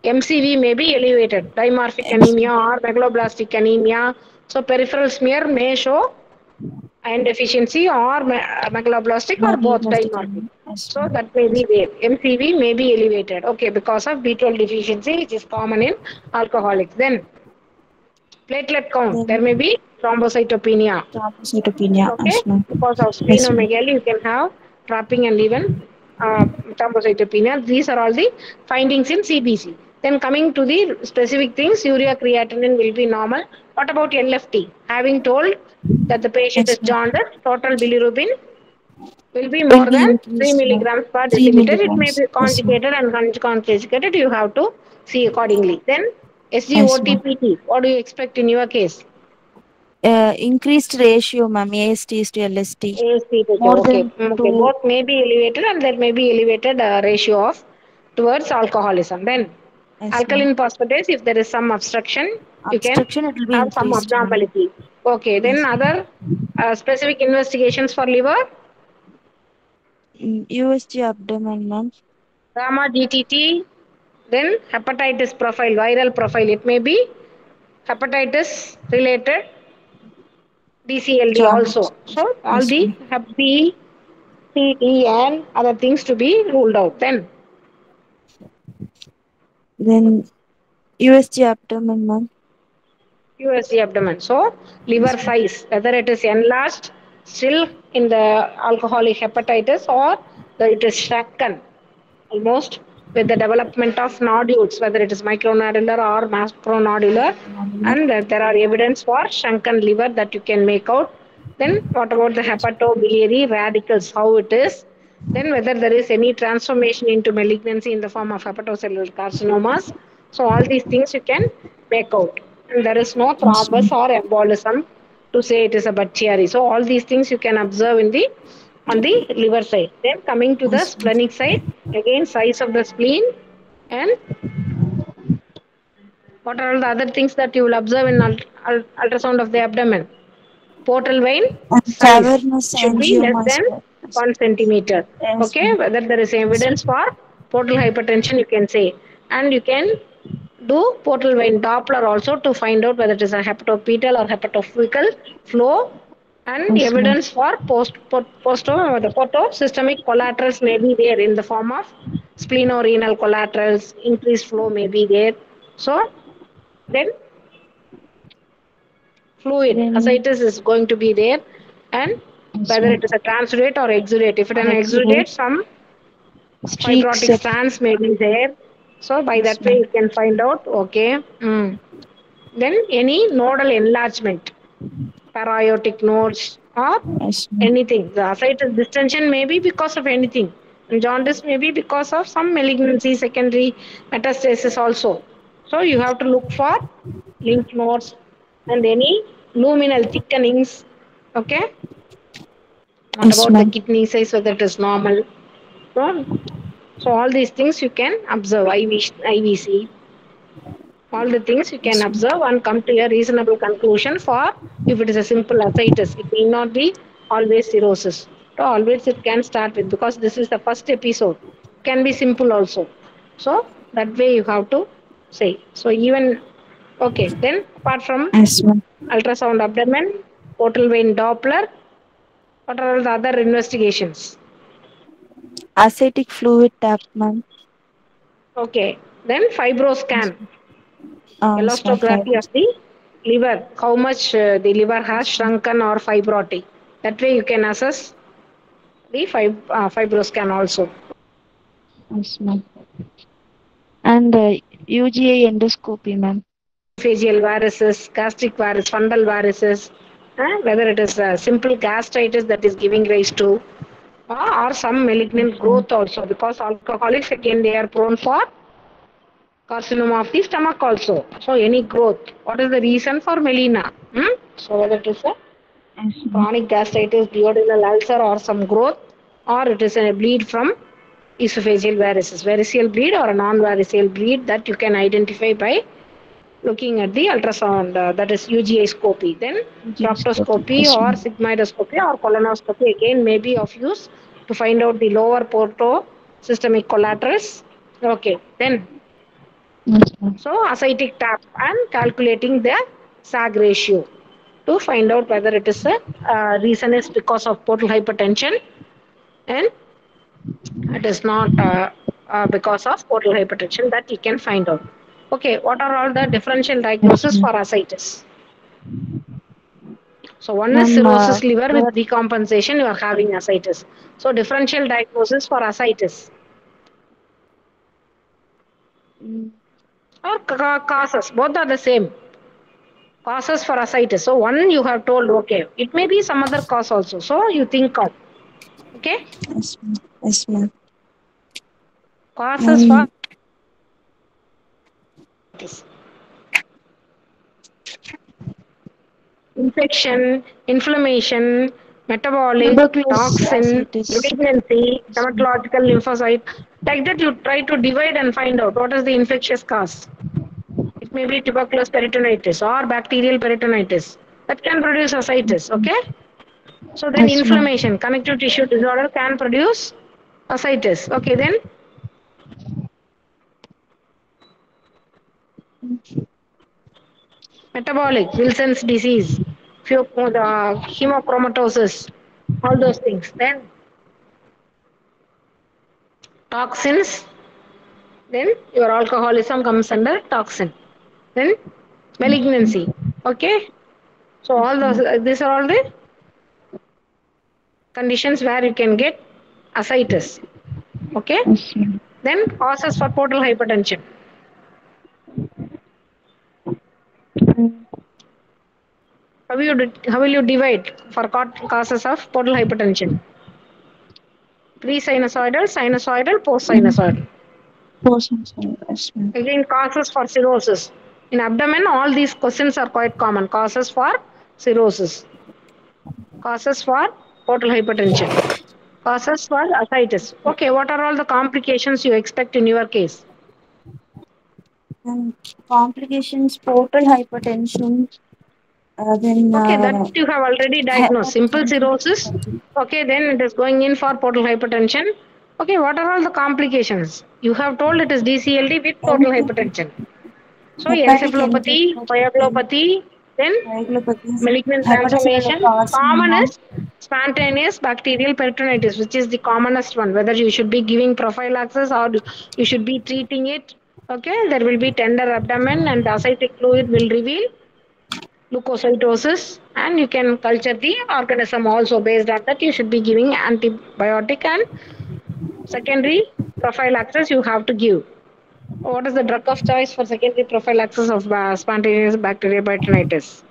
[SPEAKER 1] MCV may be elevated, dimorphic
[SPEAKER 2] yes,
[SPEAKER 1] anemia
[SPEAKER 2] ma'am.
[SPEAKER 1] or megaloblastic anemia. So peripheral smear may show iron deficiency or megaloblastic or both
[SPEAKER 2] Megaloblastic
[SPEAKER 1] dimorphic.
[SPEAKER 2] anemia. Yes,
[SPEAKER 1] So
[SPEAKER 2] ma'am.
[SPEAKER 1] that may be
[SPEAKER 2] Yes,
[SPEAKER 1] there. MCV may be elevated. Okay, because of B12 deficiency, which is common in alcoholics. Then platelet count, there
[SPEAKER 2] then
[SPEAKER 1] may be thrombocytopenia.
[SPEAKER 2] thrombocytopenia.
[SPEAKER 1] Okay,
[SPEAKER 2] Yes, ma'am.
[SPEAKER 1] because of
[SPEAKER 2] Yes, ma'am.
[SPEAKER 1] splenomegaly, you can have trapping and even thrombocytopenia. These are all the findings in CBC. Then coming to the specific things, urea creatinine will be normal. What about LFT? Having told that the patient is
[SPEAKER 2] Yes, ma'am.
[SPEAKER 1] jaundice, total bilirubin will be
[SPEAKER 2] Will
[SPEAKER 1] more
[SPEAKER 2] be
[SPEAKER 1] than 3
[SPEAKER 2] increased, ma'am.
[SPEAKER 1] milligrams per
[SPEAKER 2] 3
[SPEAKER 1] deciliter. It may
[SPEAKER 2] milligrams.
[SPEAKER 1] be
[SPEAKER 2] Yes, ma'am.
[SPEAKER 1] conjugated and unconjugated. You have to see accordingly. Then
[SPEAKER 2] Yes, ma'am.
[SPEAKER 1] SGOTPT, what do you expect in your case?
[SPEAKER 2] Increased ratio, ma'am. AST is to LST.
[SPEAKER 1] AST ratio,
[SPEAKER 2] More
[SPEAKER 1] okay.
[SPEAKER 2] than
[SPEAKER 1] Okay,
[SPEAKER 2] 2.
[SPEAKER 1] both may be elevated and there may be elevated ratio of towards alcoholism. Then
[SPEAKER 2] Yes, ma'am.
[SPEAKER 1] alkaline phosphatase, if there is some obstruction, you can
[SPEAKER 2] Obstruction, it will be
[SPEAKER 1] have some
[SPEAKER 2] increased, ma'am.
[SPEAKER 1] abnormality. Okay, then
[SPEAKER 2] Yes, ma'am.
[SPEAKER 1] other specific investigations for liver,
[SPEAKER 2] USG abdomen, ma'am.
[SPEAKER 1] gamma GTT, then hepatitis profile, viral profile. It may be hepatitis related DCLD
[SPEAKER 2] Jaundice.
[SPEAKER 1] also. So all
[SPEAKER 2] Yes,
[SPEAKER 1] the
[SPEAKER 2] ma'am.
[SPEAKER 1] Hep B, C, D and other things to be ruled out. Then
[SPEAKER 2] Then USG abdomen, ma'am.
[SPEAKER 1] USG abdomen. So liver
[SPEAKER 2] Yes, ma'am.
[SPEAKER 1] size, whether it is enlarged still in the alcoholic hepatitis or it is shrunken almost with the development of nodules, whether it is micronodular or macronodular,
[SPEAKER 2] Ma'am.
[SPEAKER 1] and there are evidence for shrunken liver that you can make out. Then what about the hepatobiliary radicals, how it is? Then whether there is any transformation into malignancy in the form of hepatocellular carcinomas. So all these things you can make out. And there is no
[SPEAKER 2] Yes,
[SPEAKER 1] thrombus
[SPEAKER 2] ma'am.
[SPEAKER 1] or embolism to say it is a Buchiari. So all these things you can observe in the on the liver side. Then coming to the
[SPEAKER 2] Yes, ma'am.
[SPEAKER 1] splenic side, again size of the spleen and what are all the other things that you will observe in ultrasound of the abdomen? Portal vein
[SPEAKER 2] And
[SPEAKER 1] size
[SPEAKER 2] cavernous
[SPEAKER 1] should be less
[SPEAKER 2] angioma as
[SPEAKER 1] than
[SPEAKER 2] well.
[SPEAKER 1] 1 centimeter.
[SPEAKER 2] Yes,
[SPEAKER 1] Okay,
[SPEAKER 2] ma'am.
[SPEAKER 1] whether there is
[SPEAKER 2] Yes,
[SPEAKER 1] evidence for portal hypertension, you can say. And you can do portal vein Doppler also to find out whether it is a hepatopetal or hepatofocal flow. And
[SPEAKER 2] yes, ma'am.
[SPEAKER 1] evidence for the portosystemic collaterals may be there in the form of splenorenal collaterals, increased flow may be there. So then fluid
[SPEAKER 2] Then,
[SPEAKER 1] ascites is going to be there, and
[SPEAKER 2] yes,
[SPEAKER 1] whether
[SPEAKER 2] ma'am.
[SPEAKER 1] it is a transudate or exudate. If it is
[SPEAKER 2] Or
[SPEAKER 1] an exudate,
[SPEAKER 2] exudate,
[SPEAKER 1] some
[SPEAKER 2] streaks,
[SPEAKER 1] fibrotic strands may be there. So by
[SPEAKER 2] yes,
[SPEAKER 1] that way
[SPEAKER 2] ma'am.
[SPEAKER 1] you can find out. Okay. Then any nodal enlargement, paraiotic nodes or
[SPEAKER 2] Yes, ma'am.
[SPEAKER 1] anything. The ascites distension may be because of anything. And jaundice may be because of some malignancy, secondary metastasis also. So you have to look for lymph nodes and any luminal thickenings. Okay. What
[SPEAKER 2] Yes,
[SPEAKER 1] about the
[SPEAKER 2] ma'am.
[SPEAKER 1] kidney size, whether it is normal? So, so all these things you can observe. IVC, all the things you can
[SPEAKER 2] Yes, ma'am.
[SPEAKER 1] observe and come to a reasonable conclusion for if it is a simple ascites. It may not be always cirrhosis. So always it can start with because this is the first episode. Can be simple also. So that way you have to say. So even okay, then apart from
[SPEAKER 2] Yes, ma'am.
[SPEAKER 1] ultrasound abdomen, portal vein Doppler, what are all the other investigations?
[SPEAKER 2] Ascitic fluid tap, ma'am.
[SPEAKER 1] Okay, then
[SPEAKER 2] Yes,
[SPEAKER 1] fibroscan,
[SPEAKER 2] ma'am. Yes, ma'am.
[SPEAKER 1] elastography of
[SPEAKER 2] Fibers.
[SPEAKER 1] the liver, how much the liver has shrunken or fibrotic. That way you can assess the fibroscan also.
[SPEAKER 2] Yes, ma'am. And UGA endoscopy, ma'am.
[SPEAKER 1] Esophageal varices, gastric varices, fundal varices, whether it is simple gastritis that is giving rise to, or some malignant
[SPEAKER 2] Yes, ma'am.
[SPEAKER 1] growth also, because alcoholics again they are prone for carcinoma of the stomach also. So any growth, what is the reason for melena? So whether it is a
[SPEAKER 2] Yes, ma'am.
[SPEAKER 1] chronic gastritis, duodenal ulcer, or some growth, or it is a bleed from esophageal varices, variceal bleed or a non-variceal bleed that you can identify by looking at the ultrasound, that is UGI scopy. Then
[SPEAKER 2] UGA endoscopy.
[SPEAKER 1] proctoscopy
[SPEAKER 2] Yes,
[SPEAKER 1] or
[SPEAKER 2] ma'am.
[SPEAKER 1] sigmoidoscopy or colonoscopy again may be of use to find out the lower porto systemic collaterals. Okay, then
[SPEAKER 2] Yes, ma'am.
[SPEAKER 1] so ascitic tap and calculating the SAG ratio to find out whether it is a reason is because of portal hypertension and it is not because of portal hypertension that you can find out. Okay, what are all the differential
[SPEAKER 2] Yes,
[SPEAKER 1] diagnosis
[SPEAKER 2] ma'am.
[SPEAKER 1] for ascites? So one is
[SPEAKER 2] Ma'am,
[SPEAKER 1] cirrhosis liver
[SPEAKER 2] there
[SPEAKER 1] with decompensation, you are having ascites. So differential diagnosis for ascites
[SPEAKER 2] mm,
[SPEAKER 1] or causes, both are the same. Causes for ascites. So one you have told, okay, it may be some other cause also. So you think of, okay,
[SPEAKER 2] yes, ma'am. Yes, ma'am.
[SPEAKER 1] causes for
[SPEAKER 2] And
[SPEAKER 1] ascites. Infection, inflammation, metabolic,
[SPEAKER 2] tuberculosis
[SPEAKER 1] toxin,
[SPEAKER 2] ascites.
[SPEAKER 1] malignancy,
[SPEAKER 2] Yes, ma'am.
[SPEAKER 1] dermatological lymphocyte. Like that, you try to divide and find out what is the infectious cause. It may be tuberculous peritonitis or bacterial peritonitis that can produce ascites. Okay, so then
[SPEAKER 2] Yes, ma'am.
[SPEAKER 1] inflammation, connective tissue disorder can produce ascites. Okay, then metabolic, Wilson's disease, hemochromatosis, all those things. Then toxins, then your alcoholism comes under toxin. Then malignancy. Okay. So
[SPEAKER 2] Yes,
[SPEAKER 1] all those
[SPEAKER 2] ma'am.
[SPEAKER 1] these are all the conditions where you can get ascites. Okay.
[SPEAKER 2] Yes, ma'am.
[SPEAKER 1] Then causes for portal hypertension.
[SPEAKER 2] Mm,
[SPEAKER 1] How will you divide for causes of portal hypertension? Pre-sinusoidal, sinusoidal, post-sinusoidal.
[SPEAKER 2] Portions. Yes, ma'am.
[SPEAKER 1] Again, causes for cirrhosis. In abdomen, all these questions are quite common. Causes for cirrhosis. Causes for portal hypertension. Causes for ascites. Okay, what are all the complications you expect in your case?
[SPEAKER 2] And complications, portal hypertension, then
[SPEAKER 1] Okay, that you have already diagnosed. Simple
[SPEAKER 2] hepatitis,
[SPEAKER 1] cirrhosis. Okay, then it is going in for portal hypertension. Okay, what are all the complications? You have told it is DCLD with portal hypertension. So
[SPEAKER 2] hepatic
[SPEAKER 1] encephalopathy,
[SPEAKER 2] encephalopathy,
[SPEAKER 1] coagulopathy, then
[SPEAKER 2] coagulopathy,
[SPEAKER 1] malignant
[SPEAKER 2] hepatocellular
[SPEAKER 1] transformation. Common
[SPEAKER 2] carcinoma.
[SPEAKER 1] is spontaneous bacterial peritonitis, which is the commonest one. Whether you should be giving prophylaxis or you should be treating it. Okay, there will be tender abdomen and the ascitic fluid will reveal leukocytosis, and you can culture the organism also. Based on that, you should be giving antibiotic and secondary prophylaxis you have to give. What is the drug of choice for secondary prophylaxis of spontaneous bacterial peritonitis?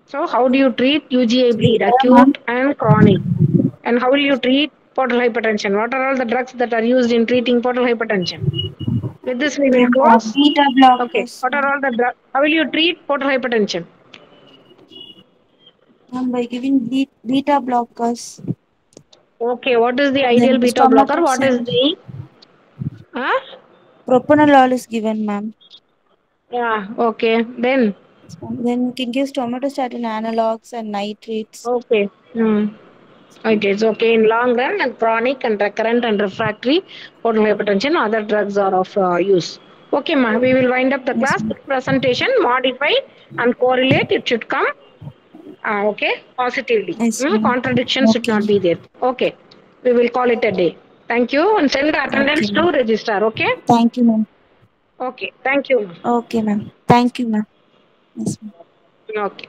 [SPEAKER 1] So, how do you treat UGI bleed,
[SPEAKER 2] Yeah, ma'am.
[SPEAKER 1] acute and chronic? And how will you treat portal hypertension? What are all the drugs that are used in treating portal hypertension? With this, we will
[SPEAKER 2] Then
[SPEAKER 1] close.
[SPEAKER 2] beta
[SPEAKER 1] Okay.
[SPEAKER 2] blockers,
[SPEAKER 1] What are
[SPEAKER 2] ma'am.
[SPEAKER 1] all the drugs? How will you treat portal hypertension?
[SPEAKER 2] By giving beta blockers.
[SPEAKER 1] Okay. What is the
[SPEAKER 2] Then
[SPEAKER 1] ideal beta blocker? What is
[SPEAKER 2] stomatoxin,
[SPEAKER 1] the? Huh?
[SPEAKER 2] propranolol is given, ma'am.
[SPEAKER 1] Yeah. Okay. Then.
[SPEAKER 2] Then you can give stomatostatin analogs and nitrates.
[SPEAKER 1] Okay. Hmm. It is okay in long run and chronic and recurrent and refractory portal hypertension. Other drugs are of use. Okay, ma. We will wind up the
[SPEAKER 2] Yes,
[SPEAKER 1] class.
[SPEAKER 2] ma'am.
[SPEAKER 1] Presentation, modify and correlate. It should come. Okay, positively.
[SPEAKER 2] Yes, ma'am.
[SPEAKER 1] Contradiction should
[SPEAKER 2] Okay.
[SPEAKER 1] not be there. Okay, we will call it a day. Thank you and send the
[SPEAKER 2] Okay,
[SPEAKER 1] attendance to
[SPEAKER 2] ma'am.
[SPEAKER 1] register. Okay.
[SPEAKER 2] Thank you, ma'am.
[SPEAKER 1] Okay, thank you.
[SPEAKER 2] Okay, ma'am. Thank you, ma'am. Yes, ma'am.
[SPEAKER 1] Okay.